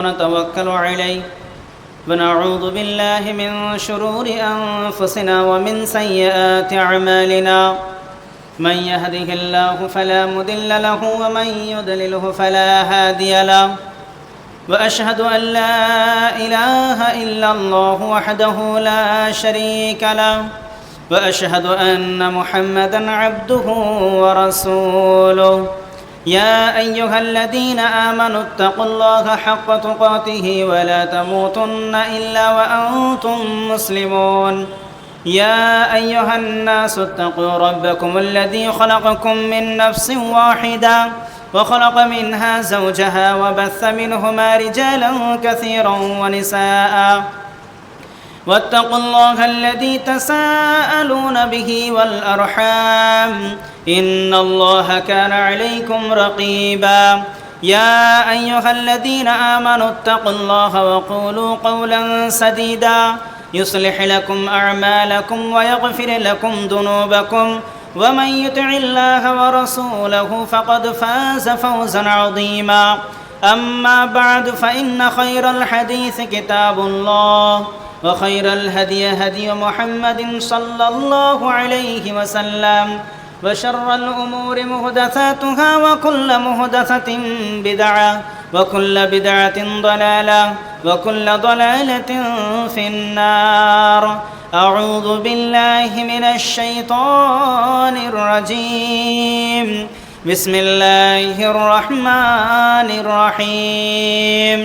ونتوكل عليه ونعوذ بالله من شرور أنفسنا ومن سيئات أعمالنا من يهده الله فلا مضل له ومن يضلله فلا هادي له وأشهد أن لا إله إلا الله وحده لا شريك له وأشهد أن محمدا عبده ورسوله يا أيها الذين آمنوا اتقوا الله حق تقاته ولا تموتن إلا وأنتم مسلمون يا أيها الناس اتقوا ربكم الذي خلقكم من نفس واحدة وخلق منها زوجها وبث منهما رجالا كثيرا ونساء واتقوا الله الذي تساءلون به والأرحام إن الله كان عليكم رقيبا يا أيها الذين آمنوا اتقوا الله وقولوا قولا سديدا يصلح لكم أعمالكم ويغفر لكم ذنوبكم ومن يطع الله ورسوله فقد فاز فوزا عظيما أما بعد فإن خير الحديث كتاب الله وخير الهدي هدي محمد صلى الله عليه وسلم وشر الأمور محدثاتها وكل محدثة بدعة وكل بدعة ضلالة وكل ضلالة في النار أعوذ بالله من الشيطان الرجيم بسم الله الرحمن الرحيم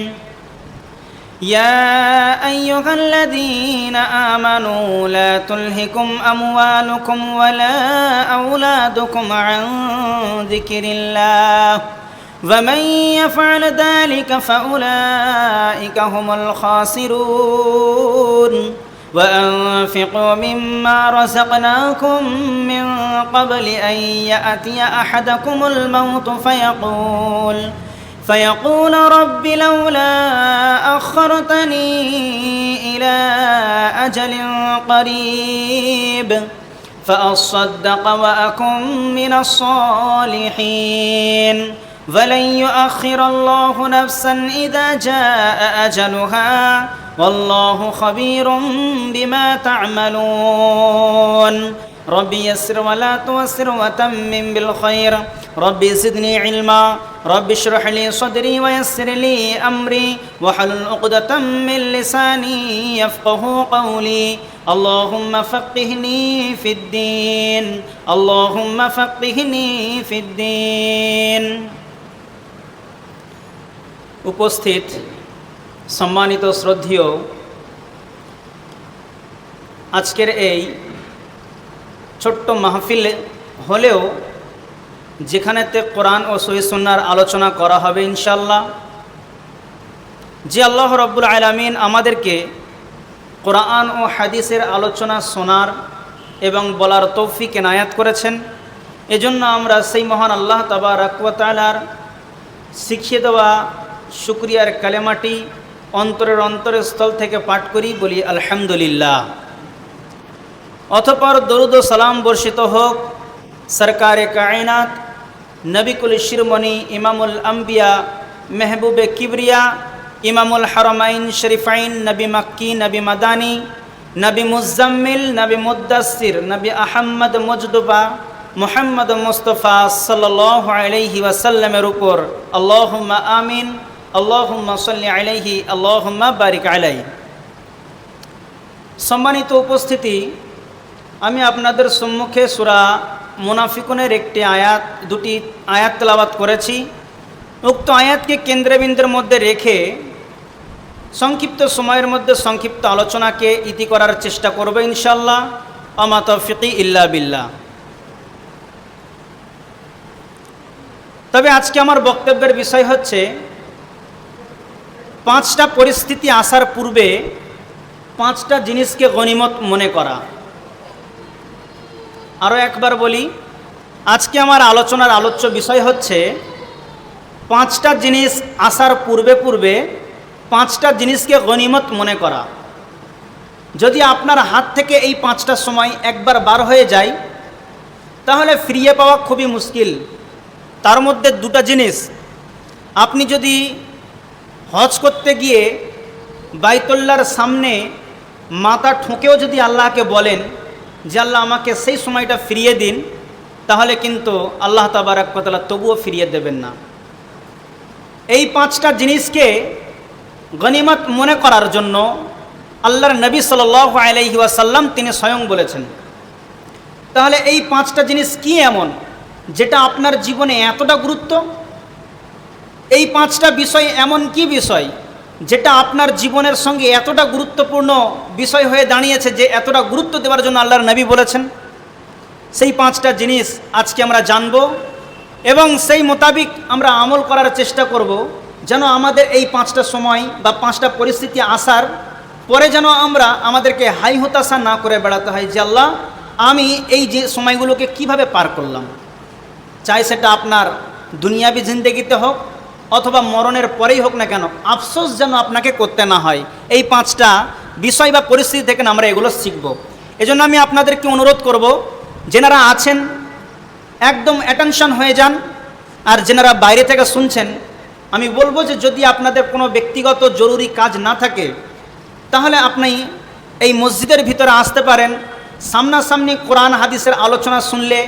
يا أيها الذين آمنوا لا تلهكم أموالكم ولا أولادكم عن ذكر الله ومن يفعل ذلك فأولئك هم الخاسرون وأنفقوا مما رزقناكم من قبل أن يأتي أحدكم الموت فيقول رب لولا أخرتني إلى أجل قريب فأصدق وأكن من الصالحين ولن يؤخر الله نفسا إذا جاء أجلها والله خبير بما تعملون رب يسر ولا توسر وتمم بالخير رب زدني علما رب اشرح لي صدري ويسر لي أمري واحلل عقدة من لساني يفقه قولي اللهم فقهني في الدين اللهم فقهني في الدين উপস্থিত সম্মানিত শ্রদ্ধেয় আজকের এই ছোট্ট মাহফিল হলেও যেখানেতে কোরআন ও সহিহ সুন্নাহর আলোচনা করা হবে ইনশাআল্লাহ, যে আল্লাহ রাব্বুল আলামিন আমাদেরকে কোরআন ও হাদিসের আলোচনা শোনার এবং বলার তৌফিক এনায়াত করেছেন, এজন্য আমরা সেই মহান আল্লাহ তাবারক ওয়া তাআলার শিখিয়ে দেওয়া শুকরিয়ার কালেমাটি অন্তরের স্থল থেকে পাঠ করি, বলি আলহামদুলিল্লাহ। অতঃপর দরুদ ও সালাম বর্ষিত হোক সরকারে কায়নাত নবিকুল শিরোমণি ইমামুল আম্বিয়া মেহবুবে কিবরিয়া ইমামুল হারমাইন শরীফাইন নবী মক্কি নবী মাদানী নবী মুজাম্মিল নবী মুদ্দাসির নবী আহমদ মুজতবা মুহাম্মদ মুস্তাফা সাল্লাল্লাহু আলাইহি ওয়াসাল্লামের উপর আল্লাহুম্মা আমিন আল্লাহুম্মা সাল্লি আলাইহি আল্লাহুম্মা বারিক আলাইহি। সম্মানিত উপস্থিতি, আমি আপনাদের সম্মুখে সূরা মুনাফিকুনের দুটি আয়াত তেলাওয়াত করেছি। উক্ত আয়াতকে কেন্দ্রবিন্দুর মধ্যে রেখে সংক্ষিপ্ত সময়ের মধ্যে সংক্ষিপ্ত আলোচনাকে ইতি করার চেষ্টা করব ইনশাআল্লাহ। আমা তাওফিকি ইল্লা বিল্লাহ। তবে আজকে আমার বক্তব্যের বিষয় হচ্ছে 5টা পরিস্থিতি আসার পূর্বে 5টা জিনিসকে গনিমত মনে করা। আরও একবার বলি, আজকে আমার আলোচনার আলোচ্য বিষয় হচ্ছে 5টা জিনিস আসার পূর্বে 5টা জিনিসকে গনিমত মনে করা। যদি আপনার হাত থেকে এই 5টা সময় একবার বার হয়ে যায় তাহলে ফিরিয়ে পাওয়া খুবই মুশকিল। তার মধ্যে 2টা জিনিস আপনি যদি হজ করতে গিয়ে বাইতুল্লাহর সামনে মাথা ঠুকেও যদি আল্লাহকে বলেন যে আল্লাহ আমাকে সেই সময়টা ফিরিয়ে দিন, তাহলে কিন্তু আল্লাহ তাবারক ওয়া তাআলা তবুও ফিরিয়ে দেবেন না। এই 5টা জিনিসকে গনিমত মনে করার জন্য আল্লাহর নবী সাল্লাল্লাহু আলাইহি ওয়াসাল্লাম তিনি স্বয়ং বলেছেন। তাহলে এই 5টা জিনিস কি এমন যেটা আপনার জীবনে এতটা গুরুত্ব? এই 5টা বিষয় এমন কি বিষয় যেটা আপনার জীবনের সঙ্গে এতটা গুরুত্বপূর্ণ বিষয় হয়ে দাঁড়িয়েছে যে এতটা গুরুত্ব দেওয়ার জন্য আল্লাহর নবী বলেছেন? সেই 5টা জিনিস আজকে আমরা জানব এবং সেই মোতাবিক আমরা আমল করার চেষ্টা করব, যেন আমাদের এই 5টা সময় বা 5টা পরিস্থিতি আসার পরে যেন আমরা আমাদেরকে হাই হতাশা না করে বেড়াতে হয় যে আল্লাহ আমি এই যে সময়গুলোকে কিভাবে পার করলাম। চাই সেটা আপনার দুনিয়াবি জিন্দেগিতে হোক অথবা মরণের পরেই হোক না কেন, আফসোস যেন আপনাকে করতে না হয়। এই 5টা বিষয় বা পরিস্থিতি থেকে আমরা এগুলো শিখব। এজন্য আমি আপনাদেরকে অনুরোধ করব, যেনারা আছেন একদম অ্যাটেনশন হয়ে যান, আর যেনারা বাইরে থেকে শুনছেন আমি বলবো যে যদি আপনাদের কোনো ব্যক্তিগত জরুরি কাজ না থাকে তাহলে আপনি এই মসজিদের ভিতরে আসতে পারেন। সামনাসামনি কোরআন হাদিসের আলোচনা শুনলে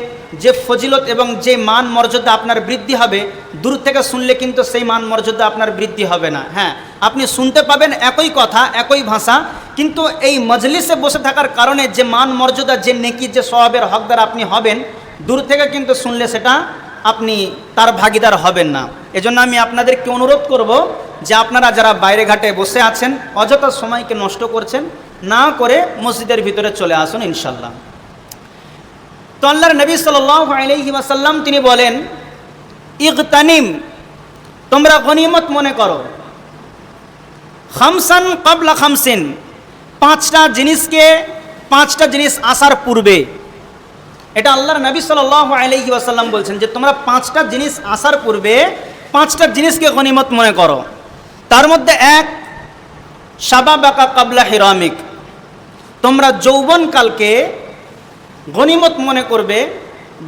যে ফজিলত এবং যে মান মর্যাদা আপনার বৃদ্ধি হবে, দূর থেকে শুনলে কিন্তু সেই মান মর্যাদা আপনার বৃদ্ধি হবে না। হ্যাঁ, আপনি শুনতে পাবেন একই কথা একই ভাষা, কিন্তু এই মজলিসে বসে থাকার কারণে যে মান মর্যাদা যে নেকি যে সওয়াবের হকদার আপনি হবেন, দূর থেকে কিন্তু শুনলে সেটা আপনি তার ভাগিদার হবেন না। এজন্য আমি আপনাদেরকে অনুরোধ করব যে আপনারা যারা বাইরে ঘাটে বসে আছেন অযথা সময়কে নষ্ট করছেন না করে মসজিদের ভিতরে চলে আসুন ইনশাল্লাহ। তো আল্লাহর নবী সাল্লাল্লাহু আলাইহি ওয়াসাল্লাম তিনি বলেন, ইগতানিম, তোমরা গনিমত মনে করো, খামসান ক্বাবলা খামসিন, 5টা জিনিস আসার পূর্বে। এটা আল্লাহর নবী সাল্লাল্লাহু আলাইহি ওয়াসাল্লাম বলছেন যে তোমরা 5টা জিনিস আসার পূর্বে 5টা জিনিসকে গনিমত মনে করো। তার মধ্যে 1, শাবাবাকা ক্বাবলা হিরামিক, তোমরা যৌবনকালকে গনিমত মনে করবে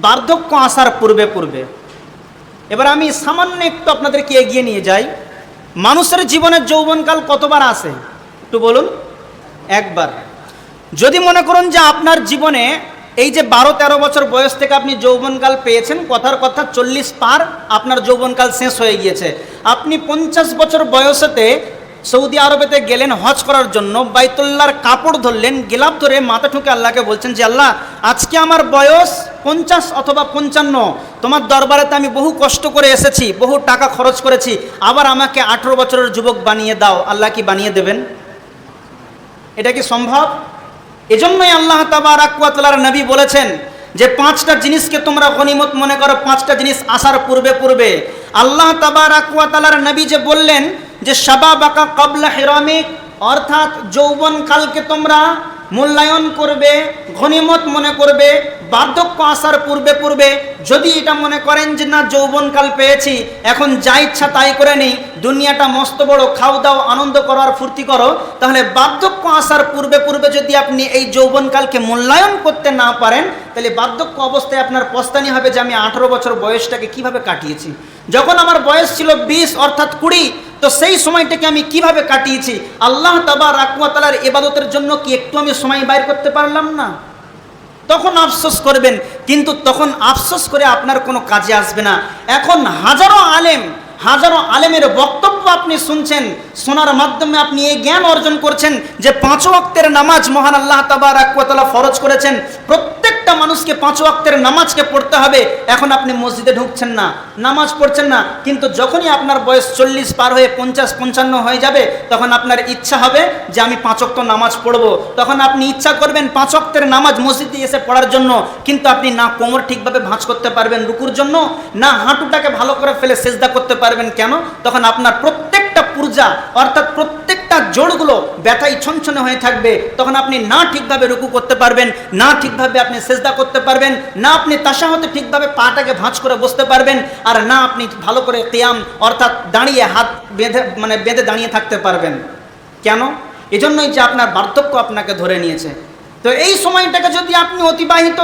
বার্ধক্য আসার পূর্বে পূর্বে। এবার আমি সামান্য একটু আপনাদেরকে এগিয়ে নিয়ে যাই। মানুষের জীবনে যৌবনকাল কতবার আসে একটু বলুন? একবার। যদি মনে করুন যে আপনার জীবনে এই যে 12-13 বছর বয়স থেকে আপনি যৌবনকাল পেয়েছেন, কথার কথা 40 পার আপনার যৌবনকাল শেষ হয়ে গিয়েছে, আপনি 50 বছর বয়সেতে সৌদি আরবেতে গেলেন হজ করার জন্য, বাইতুল্লাহর কাপড় ধরলেন, গিলাফ ধরে মাথা ঠুকে আল্লাহকে বলছেন যে আল্লাহ আজকে আমার বয়স 50 অথবা 55, তোমার দরবারেতে আমি বহু কষ্ট করে এসেছি, বহু টাকা খরচ করেছি, আবার আমাকে 18 বছরের যুবক বানিয়ে দাও। আল্লাহ কি বানিয়ে দেবেন? এটা কি সম্ভব? এজন্যই আল্লাহ তাবারক ওয়া তাআলার নবী বলেছেন যে 5টা জিনিসকে তোমরা গনিমত মনে করো, 5টা জিনিস আসার পূর্বে পূর্বে। আল্লাহ তাবারক ওয়া তাআলার নবী যে বললেন যে শাবাবাকা ক্বাবলা হিরামিক, অর্থাৎ যৌবনকালকে তোমরা মূল্যায়ন করবে, গনিমত মনে করবে বার্ধক্য আসার পূর্বে পূর্বে। যদি এটা মনে করেন যে না যৌবনকাল পেয়েছি, এখন যা ইচ্ছা তাই করে নিই, দুনিয়াটা মস্ত বড়, খাও দাও আনন্দ করো আর ফুর্তি করো, তাহলে বার্ধক্য আসার পূর্বে পূর্বে যদি আপনি এই যৌবনকালকে মূল্যায়ন করতে না পারেন, তাহলে বার্ধক্য অবস্থায় আপনার পস্তানি হবে যে আমি 18 বছর বয়সটাকে কিভাবে কাটিয়েছি, যখন আমার বয়স ছিল 20 অর্থাৎ 20, তো সেই সময়টাকে আমি কিভাবে কাটিয়েছি, আল্লাহ তাবারক ওয়া তাআলার ইবাদতের জন্য কি একটু আমি সময় বাইর করতে পারলাম না? তখন আফসোস করবেন, কিন্তু তখন আফসোস করে আপনার কোনো কাজে আসবে না। এখন হাজারো আলেমের বক্তব্য আপনি শুনছেন, শোনার মাধ্যমে আপনি এই জ্ঞান অর্জন করছেন যে 5 ওয়াক্তের নামাজ মহান আল্লাহ তাবারক ওয়া তাআলা ফরজ করেছেন, প্রত্যেকটা মানুষকে 5 ওয়াক্তের নামাজকে পড়তে হবে। এখন আপনি মসজিদে ঢুকছেন না, নামাজ পড়ছেন না, কিন্তু যখনই আপনার বয়স 40 পার হয়ে 50-55 হয়ে যাবে, তখন আপনার ইচ্ছা হবে যে আমি 5 ওয়াক্ত নামাজ পড়ব। তখন আপনি ইচ্ছা করবেন 5 ওয়াক্তের নামাজ মসজিদে এসে পড়ার জন্য, কিন্তু আপনি না কোমর ঠিকভাবে ভাঁজ করতে পারবেন রুকুর জন্য, না হাঁটুটাকে ভালো করে ফেলে সিজদা করতে পারবেন। কেন? তখন আপনার প্রত্যেকটা পূর্জা অর্থাৎ প্রত্যেকটা জোড়গুলো ব্যথায় ছনছনে হয়ে থাকবে। তখন আপনি না ঠিকভাবে রুকু করতে পারবেন, না ঠিকভাবে আপনি সিজদা করতে পারবেন, না আপনি তাশাহুদে ঠিকভাবে পাটাকে ভাঁজ করে বসতে পারবেন, আর না আপনি ভালো করে কিয়াম অর্থাৎ দাঁড়িয়ে হাত বেঁধে দাঁড়িয়ে থাকতে পারবেন। কেন? এজন্যই যে আপনার বার্ধক্য আপনাকে ধরে নিয়েছে। তো এই সময়টাকে যদি আপনি অতিবাহিত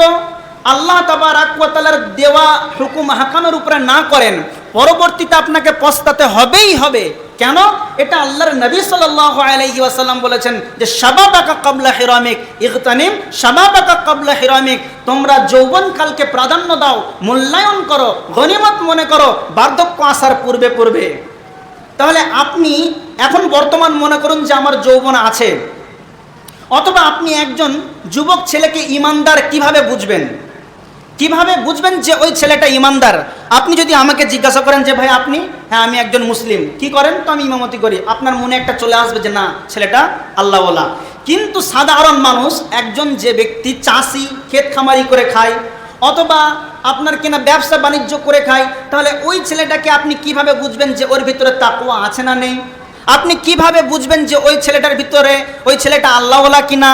আল্লাহ তাবারক ওয়া তাআলার দেওয়া হুকুম হাকামের উপরে না করেন, পরবর্তীতে আপনাকে পস্তাতে হবেই হবে। কেন? এটা আল্লাহর নবী সাল্লাল্লাহু আলাইহি ওয়াসাল্লাম বলেছেন যে শাবাবাকা ক্বাবলা হিরামিক ইগতানিম শাবাবাকা ক্বাবলা হিরামিক, তোমরা যৌবনকালকে প্রাধান্য দাও, মূল্যায়ন করো, গনিমত মনে করো বার্ধক্য আসার পূর্বে পূর্বে। তাহলে আপনি এখন বর্তমান মনে করুন যে আমার যৌবন আছে, অথবা আপনি একজন যুবক ছেলেকে ইমানদার কিভাবে বুঝবেন? কিভাবে বুঝবেন যে ওই ছেলেটা ইমানদার? আপনি যদি আমাকে জিজ্ঞাসা করেন যে ভাই আপনি, হ্যাঁ আমি একজন মুসলিম, কি করেন? তো আমি ইমামতি করি, আপনার মনে একটা চলে আসবে যে না ছেলেটা আল্লাহওয়ালা। কিন্তু সাধারণ মানুষ, একজন যে ব্যক্তি চাষি, ক্ষেত খামারি করে খায়, অথবা আপনার কিনা ব্যবসা বাণিজ্য করে খায়, তাহলে ওই ছেলেটাকে আপনি কিভাবে বুঝবেন যে ওর ভিতরে তাকওয়া আছে না নেই? আপনি কিভাবে বুঝবেন যে ওই ছেলেটার ভিতরে ওই ছেলেটা আল্লাহওয়ালা কিনা?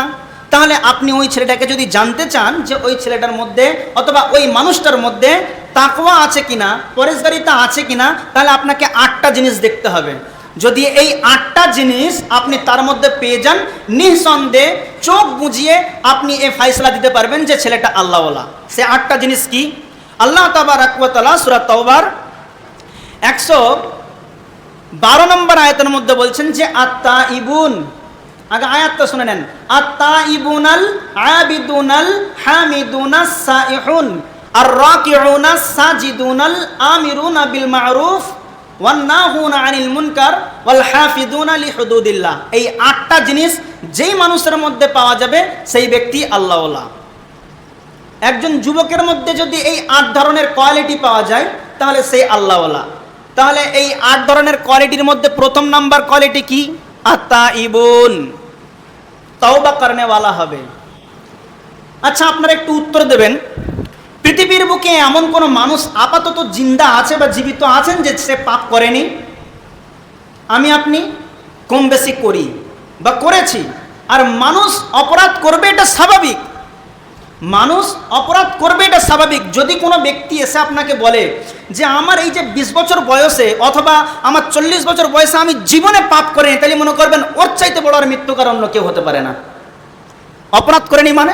তাহলে আপনি ওই ছেলেটাকে যদি জানতে চান যে ওই ছেলেটার মধ্যে অথবা ওই মানুষটার মধ্যে তাকওয়া আছে কিনা, পরেশগারিতা আছে কিনা, তাহলে আপনাকে 8টা জিনিস দেখতে হবে। যদি এই 8টা জিনিস আপনি তার মধ্যে পেয়ে যান, নিঃসন্দেহে চোখ বুজিয়ে আপনি এই ফাইসলা দিতে পারবেন যে ছেলেটা আল্লাহওয়ালা। সে 8টা জিনিস কি? আল্লাহ তাবারাক ওয়া তাআলা সূরা তাওবার 112 নম্বর আয়াতের মধ্যে বলছেন যে আত্তাইবুন, আগে আয়াতটা শুনে নেন, আত্তাইবুনাল আবিদুনাল হামিদুনাস সাইহুন আর রাকিউনাস সাজিদুনাল আমিরুনা বিল মারুফ ওয়ান নাহুনা আনিল মুনকার ওয়াল হাফিজুনা লিহুদুদিল্লাহ। এই 8টা জিনিস যেই মানুষের মধ্যে পাওয়া যাবে সেই ব্যক্তি আল্লাহওয়ালা। একজন যুবকের মধ্যে যদি এই 8 ধরনের কোয়ালিটি পাওয়া যায় তাহলে সেই আল্লাহওয়ালা। তাহলে এই 8 ধরনের কোয়ালিটির মধ্যে প্রথম নাম্বার কোয়ালিটি কি? আত্তাইবুন, তওবা করনেওয়ালা হবে। আচ্ছা আপনারা একটু উত্তর দেবেন, পৃথিবীর বুকে এমন কোন মানুষ আপাতত জিন্দা আছে বা জীবিত আছেন যে সে পাপ করেনি? আমি আপনি কম বেশি করি বা করেছি। আর মানুষ অপরাধ করবে, এটা স্বাভাবিক। মানুষ অপরাধ করবে, এটা স্বাভাবিক। যদি কোনো ব্যক্তি এসে আপনাকে বলে যে আমার এই যে 20 বছর বয়সে অথবা আমার 40 বছর বয়সে আমি জীবনে পাপ করিনি, তাহলে মনে করবেন ওর চাইতে বড় আর মৃত্যুকার অন্য কেউ হতে পারে না। অপরাধ করেনি মানে?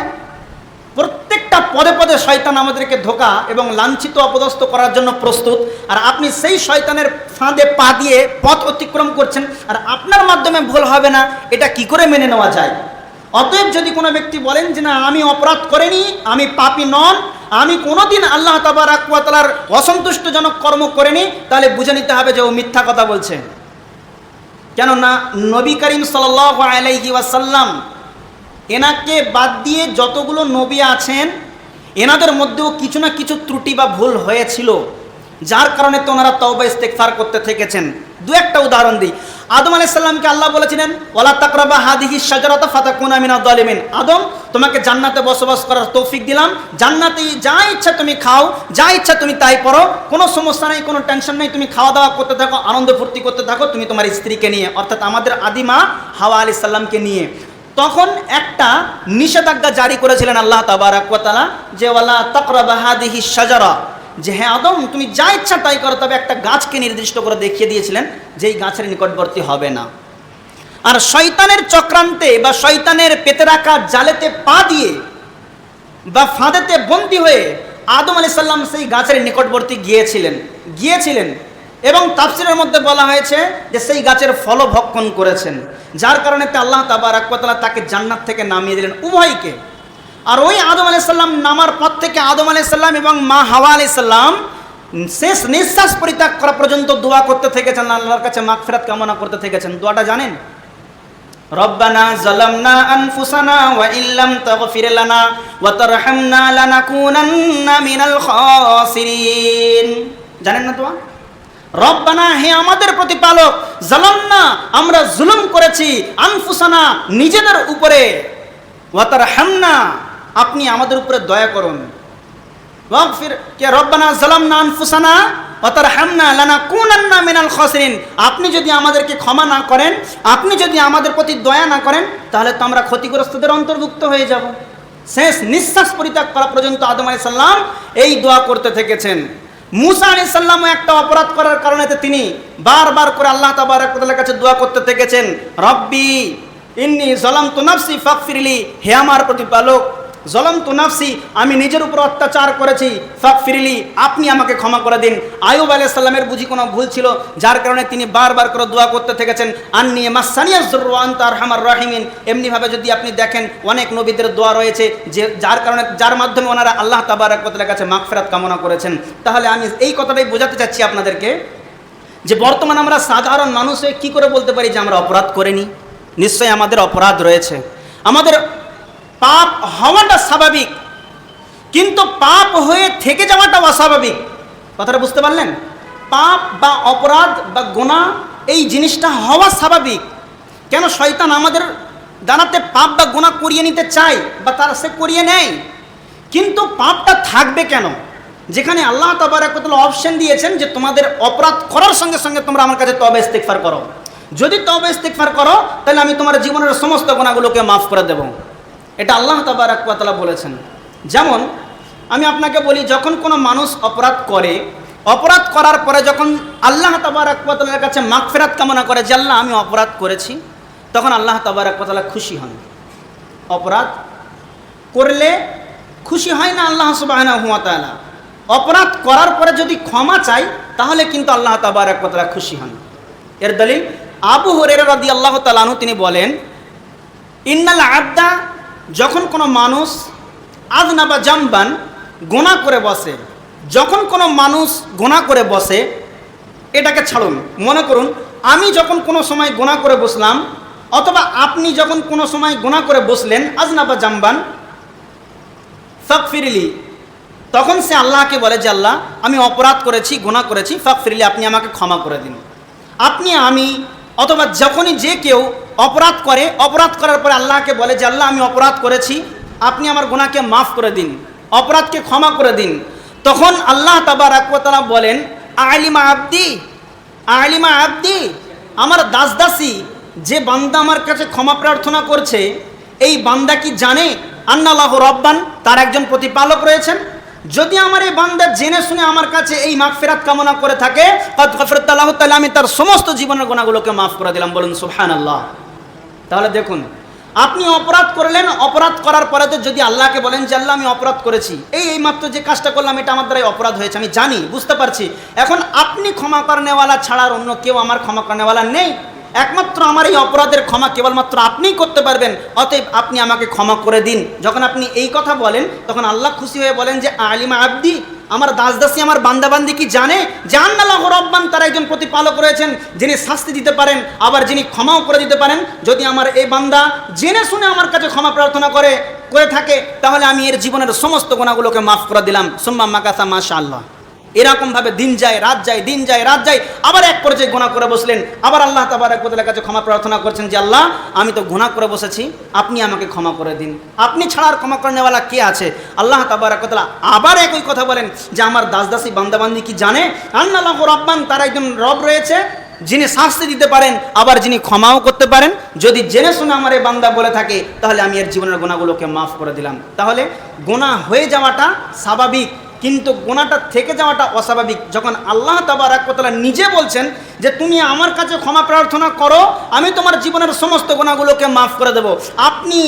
প্রত্যেকটা পদে পদে শয়তান আমাদেরকে ধোঁকা এবং লাঞ্ছিত অপদস্থ করার জন্য প্রস্তুত। আর আপনি সেই শয়তানের ফাঁদে পা দিয়ে পথ অতিক্রম করছেন, আর আপনার মাধ্যমে ভুল হবে না, এটা কি করে মেনে নেওয়া যায়? অতএব যদি কোনো ব্যক্তি বলেন যে না আমি অপরাধ করিনি, আমি পাপী নন, আমি কোনোদিন আল্লাহ তাবারাক ওয়া তাআলার অসন্তুষ্টজনক কর্ম করিনি, তাহলে বুঝে নিতে হবে যে ও মিথ্যা কথা বলছে। কেননা নবী করিম সাল্লাল্লাহু আলাইহি ওয়াসাল্লাম এনাকে বাদ দিয়ে যতগুলো নবী আছেন এনাদের মধ্যেও কিছু না কিছু ত্রুটি বা ভুল হয়েছিল, যার কারণে তো ওনারা তওবা ইস্তেগফার করতে থেকেছেন। দু একটা উদাহরণ দিই। আদম আলাইহিস সালামকে আল্লাহ বলেছিলেন ওয়ালা তাকরাবা হাদিহি শাজারাতা ফাতাকুনা মিনাজ জালিমিন, আদম তোমাকে জান্নাতে বসবাস করার তৌফিক দিলাম, জান্নাতে যা ইচ্ছা তুমি খাও, যা ইচ্ছা তুমি তাই করো, কোনো সমস্যা নেই, কোনো টেনশন নেই, তুমি খাওয়া দাওয়া করতে থাকো, আনন্দ ফুর্তি করতে থাকো, তুমি তোমার স্ত্রীকে নিয়ে, অর্থাৎ আমাদের আদিমা হাওয়া আলাইহিস সালামকে নিয়ে। তখন একটা নিষেধাজ্ঞা জারি করেছিলেন আল্লাহ তাবারাক ওয়া তাআলা যে ওয়ালা তাকরাবা হাদিহি শাজারা, যে হ্যাঁ আদম তুমি যা ইচ্ছা তাই করো, তবে একটা গাছকে নির্দিষ্ট করে দেখিয়ে দিয়েছিলেন যে এই গাছের নিকটবর্তী হবে না। আর শয়তানের চক্রান্তে বা শয়তানের পেতে রাখা জালেতে পা দিয়ে বা ফাঁদেতে বন্দী হয়ে আদম আলাইহিস সালাম সেই গাছের নিকটবর্তী গিয়েছিলেন এবং তাফসীরের মধ্যে বলা হয়েছে যে সেই গাছের ফল ভক্ষণ করেছেন, যার কারণে আল্লাহ তাবারাক ওয়া তাআলা তাকে জান্নাত থেকে নামিয়ে দিলেন উভয়কে। আর ওই আদম আলাইহিস সালাম নামার পর থেকে আদম আলাইহিস সালাম এবং মা হাওয়া আলাইহিস সালাম শেষ নিঃশ্বাস পরিত্যাগ করা পর্যন্ত দোয়া করতে থেকেছেন, আল্লাহর কাছে মাগফিরাত কামনা করতে থেকেছেন। দোয়াটা জানেন? রব্বানা যালামনা আনফুসানা ওয়া ইল্লাম তাগফির লানা ওয়া তারহামনা লানাকুনান্না মিনাল খাসিরিন। জানেন না দোয়া? রব্বানা, হে আমাদের প্রতিপালক, যালামনা আমরা জুলুম করেছি, আনফুসানা নিজেদের উপরে, ওয়া তারহামনা আপনি আমাদের উপরে দয়া করুন, ওয়াগফির কে রব্বানা যালামনা আনফুসানা ওয়া তারহামনা লানাকুনান্না মিনাল খাসিরিন। আপনি যদি আমাদেরকে ক্ষমা না করেন, আপনি যদি আমাদের প্রতি দয়া না করেন, তাহলে তো আমরা ক্ষতিগ্রস্তদের অন্তর্ভুক্ত হয়ে যাব। শেষ নিঃশ্বাস পরিত্যাগ করা পর্যন্ত আদম আলাইহিস সালাম এই দোয়া করতে থেকেছেন। মুসা আলাইহিস সালামও একটা অপরাধ করার কারণে তিনি বারবার করে আল্লাহ তাবারাক ওয়া তাআলার কাছে দোয়া করতে থেকেছেন, রব্বি ইন্নী যালামতু নাফসি ফাগফিরলি, হে আমার প্রতিপালক জলামতু নাফসি, আমি নিজের উপর অত্যাচার করেছি, ফাগফিরলি, আপনি আমাকে ক্ষমা করে দিন। আইয়ুব আলাইহিস সালামের বুঝি কোনো ভুল ছিল, যার কারণে তিনি বারবার করে দোয়া করতে থেকেছেন, আন্নী মাসানিয়াজ যুররু ওয়া আনতা আরহামার রাহিমিন। এমনিভাবে যদি আপনি দেখেন অনেক নবীদের দোয়া রয়েছে যে যার মাধ্যমে ওনারা আল্লাহ তাবারক ওয়া তাআলার কাছে মাগফিরাত কামনা করেছেন। তাহলে আমি এই কথাটাই বোঝাতে চাচ্ছি আপনাদেরকে যে বর্তমানে আমরা সাধারণ মানুষ হয়ে কী করে বলতে পারি যে আমরা অপরাধ করিনি? নিশ্চয়ই আমাদের অপরাধ রয়েছে, আমাদের পাপ হওয়াটা স্বাভাবিক, কিন্তু পাপ হয়ে থেকে যাওয়াটা অস্বাভাবিক। কথাটা বুঝতে পারলেন? পাপ বা অপরাধ বা গুনাহ এই জিনিসটা হওয়া স্বাভাবিক। কেন? শয়তান আমাদের দ্বারাতে পাপ বা গুনাহ করিয়ে নিতে চায় বা তারা সে করিয়ে নেয়, কিন্তু পাপটা থাকবে কেন? যেখানে আল্লাহ তাবারক ওয়া তাআলা অপশন দিয়েছেন যে তোমাদের অপরাধ করার সঙ্গে সঙ্গে তোমরা আমার কাছে তওবা ইস্তিগফার করো, যদি তওবা ইস্তিগফার করো তাহলে আমি তোমার জীবনের সমস্ত গুনাহগুলোকে মাফ করে দেব। এটা আল্লাহ তাবারক ওয়া তাআলা বলেছেন। যেমন আমি আপনাকে বলি, যখন কোনো মানুষ অপরাধ করে, অপরাধ করার পরে যখন আল্লাহ তাবারক ওয়া তাআলার কাছে মাগফিরাত কামনা করে যে আল্লাহ আমি অপরাধ করেছি, তখন আল্লাহ তাবারক ওয়া তাআলা খুশি হন। অপরাধ করলে খুশি হয় না আল্লাহ সুবহানাহু ওয়া তাআলা? অপরাধ করার পরে যদি ক্ষমা চাই তাহলে কিন্তু আল্লাহ তাবারক ওয়া তাআলা খুশি হন। এর দলিল আবু হুরায়রা রাদিয়াল্লাহু তাআলা আনহু তিনি বলেন, ইন্নাল আবদা, যখন কোনো মানুষ আযনাবা জামবান গুনাহ করে বসে, যখন কোনো মানুষ গুনাহ করে বসে, এটাকে ছাড়ুন, মনে করুন আমি যখন কোনো সময় গুনাহ করে বসলাম অথবা আপনি যখন কোনো সময় গুনাহ করে বসলেন, আযনাবা জামবান ফাগফিরলি, তখন সে আল্লাহকে বলে যে আল্লাহ আমি অপরাধ করেছি, গুনাহ করেছি, ফাগফিরলি, আপনি আমাকে ক্ষমা করে দিন। আপনি আমি অথবা যখনই যে কেউ অপরাধ করে, অপরাধ করার পরে আল্লাহকে বলে যে আল্লাহ আমি অপরাধ করেছি, আপনি আমার গুনাহকে মাফ করে দিন, অপরাধকে ক্ষমা করে দিন, তখন আল্লাহ তাবারক ওয়া তাআলা বলেন আলিমা আবদি, আলিমা আবদি, আমার দাসদাসী যে বান্দা আমার কাছে ক্ষমা প্রার্থনা করছে, এই বান্দা কি জানে আন্নাল্লাহু রাব্বান, তার একজন প্রতিপালক রয়েছেন? যদি আমার এই বান্দা জেনে শুনে আমার কাছে এই মাগফিরাত কামনা করে থাকে, কাদ গাফারতু লাহু, তাহলে আমি তার সমস্ত জীবনের গুনাহগুলোকে মাফ করে দিলাম। বলুন সুবহানাল্লাহ। তাহলে দেখুন, আপনি অপরাধ করলেন, অপরাধ করার পরে তো যদি আল্লাহকে বলেন যে আল্লাহ আমি অপরাধ করেছি, এই মাত্র যে কাজটা করলাম এটা আমার দ্বারাই অপরাধ হয়েছে, আমি জানি, বুঝতে পারছি, এখন আপনি ক্ষমা করনেওয়ালা ছাড়া আর অন্য কেউ আমার ক্ষমা করনেওয়ালা নেই, একমাত্র আমার এই অপরাধের ক্ষমা কেবলমাত্র আপনিই করতে পারবেন, অতএব আপনি আমাকে ক্ষমা করে দিন। যখন আপনি এই কথা বলেন তখন আল্লাহ খুশি হয়ে বলেন যে আলিমা আবদি, আমার দাসদাসী আমার বান্দাবান্দি কি জানে যে আন্নাল্লাহু রাব্বান, তার একজন প্রতিপালক রয়েছেন যিনি শাস্তি দিতে পারেন আবার যিনি ক্ষমাও করে দিতে পারেন। যদি আমার এই বান্দা জেনে শুনে আমার কাছে ক্ষমা প্রার্থনা করে থাকে তাহলে আমি এর জীবনের সমস্ত গুনাহগুলোকে মাফ করে দিলাম। সুম্মা মাকাসা মাশাআল্লাহ। এরকমভাবে দিন যায় রাত যায়, দিন যায় রাত যায়, আবার এক পর্যায়ে গুনাহ করে বসলেন, আবার আল্লাহ তাবারক ওয়া তাআলার কাছে ক্ষমা প্রার্থনা করছেন যে আল্লাহ আমি তো গুনাহ করে বসেছি, আপনি আমাকে ক্ষমা করে দিন, আপনি ছাড়া আর ক্ষমা করনেওয়ালা কে আছে? আল্লাহ তাবারক ওয়া তাআলা আবার একই কথা বলেন যে আমার দাসদাসী বান্দাবান্দি কি জানে আন্নাল্লাহু রাব্বান, তার একজন রব রয়েছে যিনি শাস্তি দিতে পারেন আবার যিনি ক্ষমাও করতে পারেন। যদি জেনে শুনে আমার এই বান্দা বলে থাকে তাহলে আমি এর জীবনের গুনাহগুলোকে মাফ করে দিলাম। তাহলে গুনাহ হয়ে যাওয়াটা স্বাভাবিক, কিন্তু গুনাহটা থেকে যাওয়াটা অস্বাভাবিক। যখন আল্লাহ তাবারক ওয়া তাআলা নিজে বলছেন যে তুমি আমার কাছে ক্ষমা প্রার্থনা করো, আমি তোমার জীবনের সমস্ত গুনাহগুলোকে মাফ করে দেব। আপনি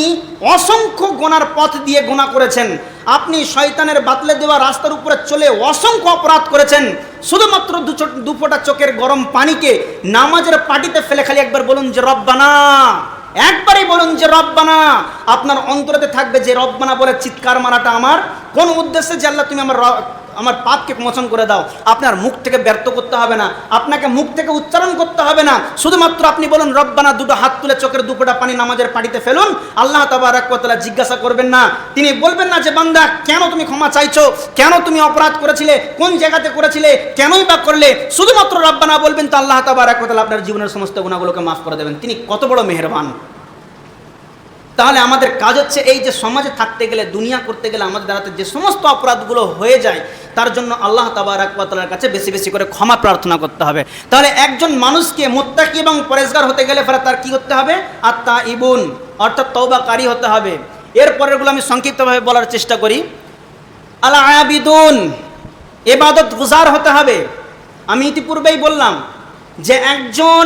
অসংখ্য গুনার পথ দিয়ে গুনাহ করেছেন, আপনি শয়তানের বাতলে দেওয়া রাস্তার উপরে চলে অসংখ্য অপরাধ করেছেন, শুধুমাত্র দু ফোঁটা চোখের গরম পানিকে নামাজের পাটিতে ফেলে খালি একবার বলুন যে রব্বানা, একবারই বলুন যে রব্বানা। আপনার অন্তরেতে থাকবে যে রব্বানা বলে চিৎকার মারাটা আমার কোন উদ্দেশ্যে, যে আল্লাহ তুমি আমার পাপকে মোচন করে দাও। আপনার মুখ থেকে ব্যর্থ করতে হবে না, আপনাকে মুখ থেকে উচ্চারণ করতে হবে না, শুধুমাত্র আপনি বলুন রব্বানা, দুটো হাত তুলে চোখের দুপোটা পানি নামাজের পাটিতে ফেলুন। আল্লাহ তাবারক ওয়া তাআলা জিজ্ঞাসা করবেন না, তিনি বলবেন না যে বান্দা কেন তুমি ক্ষমা চাইছো, কেন তুমি অপরাধ করেছিলে, কোন জায়গাতে করেছিলে, কেনই বা করলে, শুধুমাত্র রব্বানা বলবেন তো আল্লাহ তাবারক ওয়া তাআলা আপনার জীবনের সমস্ত গুনাহগুলোকে মাফ করে দেবেন। তিনি কত বড় মেহেরবান। তাহলে আমাদের কাজ হচ্ছে এই যে সমাজে থাকতে গেলে, দুনিয়া করতে গেলে আমাদের দ্বারাতে যে সমস্ত অপরাধগুলো হয়ে যায় তার জন্য আল্লাহ তাবারক ওয়া তাআলার কাছে বেশি বেশি করে ক্ষমা প্রার্থনা করতে হবে। তাহলে একজন মানুষকে মুত্তাকি এবং পরেজগার হতে গেলে তার কি করতে হবে? আত-তাইবুন, অর্থাৎ তওবাকারী হতে হবে। এরপরেরগুলো আমি সংক্ষিপ্তভাবে বলার চেষ্টা করি। আল-আবিদুন, ইবাদত গুজার হতে হবে। আমি ইতিপূর্বেই বললাম যে একজন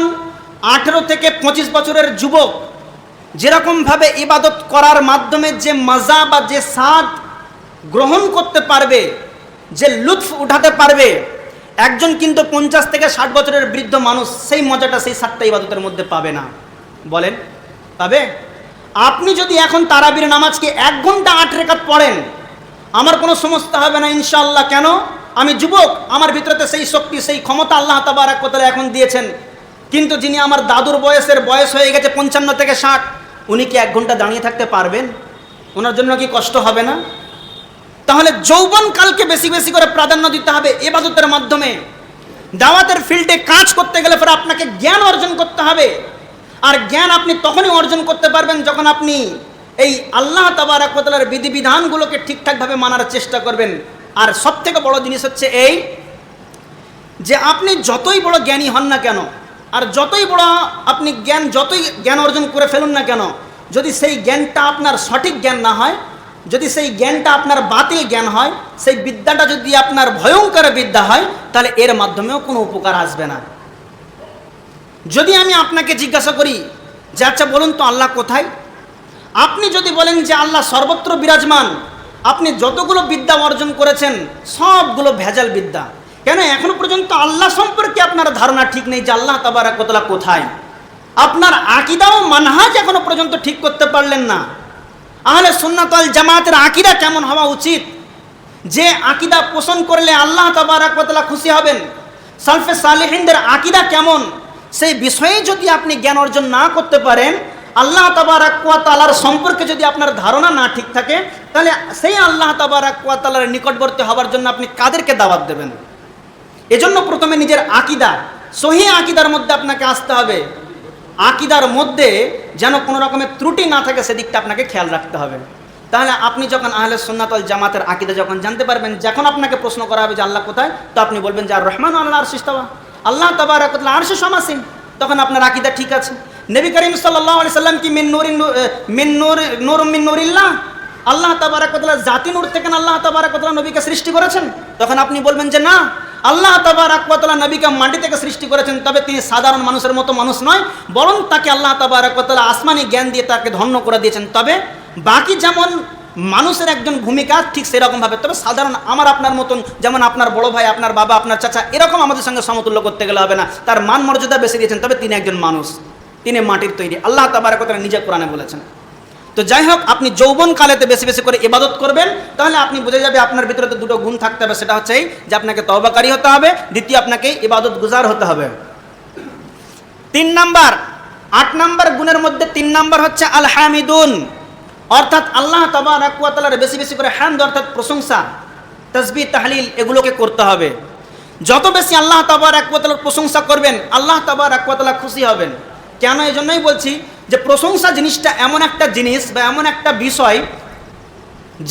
18 থেকে 25 বছরের যুবক যেরকমভাবে ইবাদত করার মাধ্যমে যে মজা বা যে স্বাদ গ্রহণ করতে পারবে, যে লুৎফ উঠাতে পারবে, একজন কিন্তু 50 থেকে 60 বছরের বৃদ্ধ মানুষ সেই মজাটা, সেই স্বাদটা ইবাদতের মধ্যে পাবে না। বলেন পাবে? আপনি যদি এখন তারাবির নামাজকে 1 ঘন্টা 8 রাকাত পড়েন, আমার কোনো সমস্যা হবে না ইনশাআল্লাহ। কেন? আমি যুবক, আমার ভিতরে সেই শক্তি, সেই ক্ষমতা আল্লাহ তাবারক ওয়া তাআলা এখন দিয়েছেন। কিন্তু যিনি আমার দাদুর বয়স হয়ে গেছে 55 থেকে 60, উনি কি 1 ঘন্টা দাঁড়িয়ে থাকতে পারবেন? ওনার জন্য কি কষ্ট হবে না? তাহলে যৌবনকালকে বেশি বেশি করে প্রাধান্য দিতে হবে ইবাদতের মাধ্যমে। দাওয়াতের ফিল্ডে কাজ করতে গেলে পরে আপনাকে জ্ঞান অর্জন করতে হবে। আর জ্ঞান আপনি তখনই অর্জন করতে পারবেন যখন আপনি এই আল্লাহ তাবারক ওয়া তাআলার বিধিবিধানগুলোকে ঠিকঠাকভাবে মানার চেষ্টা করবেন। আর সবথেকে বড় জিনিস হচ্ছে এই যে আপনি যতই বড় জ্ঞানী হন না কেন, আর যতই বড় আপনি যতই জ্ঞান অর্জন করে ফেলুন না কেন, যদি সেই জ্ঞানটা আপনার সঠিক জ্ঞান না হয়, যদি সেই জ্ঞানটা আপনার বাতিল জ্ঞান হয়, সেই বিদ্যাটা যদি আপনার ভয়ঙ্কর বিদ্যা হয়, তাহলে এর মাধ্যমেও কোনো উপকার আসবে না। যদি আমি আপনাকে জিজ্ঞাসা করি যে আচ্ছা বলুন তো আল্লাহ কোথায়, আপনি যদি বলেন যে আল্লাহ সর্বত্র বিরাজমান, আপনি যতগুলো বিদ্যা অর্জন করেছেন সবগুলো ভেজাল বিদ্যা। কেন? এখনো পর্যন্ত আল্লাহ সম্পর্কে আপনার ধারণা ঠিক নেই যে আল্লাহ তাবারক ওয়া তাআলা কোথায়। আপনার আকীদা ও মানহাজ এখনো পর্যন্ত ঠিক করতে পারলেন না। আহলে সুন্নাত ওয়াল জামাতের আকীদা কেমন হওয়া উচিত, যে আকীদা পোষণ করলে আল্লাহ তাবারক ওয়া তাআলা খুশি হবেন, সালফে সালেহিনদের আকীদা কেমন, সেই বিষয়ে যদি আপনি জ্ঞান অর্জন না করতে পারেন, আল্লাহ তাবারক ওয়া তাআলার সম্পর্কে যদি আপনার ধারণা না ঠিক থাকে, তাহলে সেই আল্লাহ তাবারক ওয়া তাআলার নিকটবর্তী হওয়ার জন্য আপনি কাদেরকে দাওয়াত দেবেন? এজন্য প্রথমে নিজের আকীদা, সহিহ আকীদার মধ্যে আপনাকে আসতে হবে। আকীদার মধ্যে যেন কোনো রকমের ত্রুটি না থাকে সেদিকটা আপনাকে খেয়াল রাখতে হবে। তাহলে আপনি যখন আহলে সুন্নাত ওয়াল জামাতের আকীদা যখন জানতে পারবেন, যখন আপনাকে প্রশ্ন করা হবে যে আল্লাহ কোথায়, তো আপনি বলবেন যে আর রহমান আল্লাহ আরশে ইস্তাওয়া, আল্লাহ তাবারক ওয়া তাআলা আরশে সমাসীন। তখন আপনার আকীদা ঠিক আছে। নবী করিম সাল্লাল্লাহু আলাইহি সাল্লাম কি নূর মিন নূরিল্লাহ, আল্লাহ তাবারক ওয়া তাআলা জাতি নূর থেকে আল্লাহ তাবারক ওয়া তাআলা নবীকে সৃষ্টি করেছেন? তখন আপনি বলবেন যে না, আল্লাহ তাবারক ওয়া তাআলা নবীকে মাটি থেকে সৃষ্টি করেছেন, তবে তিনি সাধারণ মানুষের মতো মানুষ নয়, বরং তাকে আল্লাহ তাবারক ওয়া তাআলা আসমানি জ্ঞান দিয়ে তাকে ধন্য করে দিয়েছেন। তবে বাকি যেমন মানুষের একজন ভূমিকা ঠিক সেরকমভাবে, তবে সাধারণ আমার আপনার মতন, যেমন আপনার বড় ভাই, আপনার বাবা, আপনার চাচা, এরকম আমাদের সঙ্গে সমতুল্য করতে গেলে হবে না। তার মান মর্যাদা বেশি দিয়েছেন, তবে তিনি একজন মানুষ, তিনি মাটির তৈরি, আল্লাহ তাবারক ওয়া তাআলা নিজে কোরআনে বলেছেন। তো যাই হোক, আপনি যৌবনকালেতে বেশি বেশি করে ইবাদত করবেন, তাহলে আপনি বুঝে যাবে আপনার ভিতরে তো দুটো গুণ থাকতে হবে। সেটা হচ্ছে এই যে আপনাকে তওবাকারী হতে হবে, দ্বিতীয় আপনাকে ইবাদত গুজার হতে হবে। 3 নাম্বার, 8 নাম্বার গুণের মধ্যে 3 নাম্বার হচ্ছে আল হামিদুন, অর্থাৎ আল্লাহ তাবারক ওয়া তাআলার বেশি বেশি করে হামদ অর্থাৎ প্রশংসা, তাসবিহ, তাহলিল এগুলোকে করতে হবে। যত বেশি আল্লাহ তাবারক ওয়া তাআলার প্রশংসা করবেন, আল্লাহ তাবারক ওয়া তাআলা খুশি হবেন। কেন? এই জন্যই বলছি যে প্রশংসা জিনিসটা এমন একটা জিনিস বা এমন একটা বিষয়,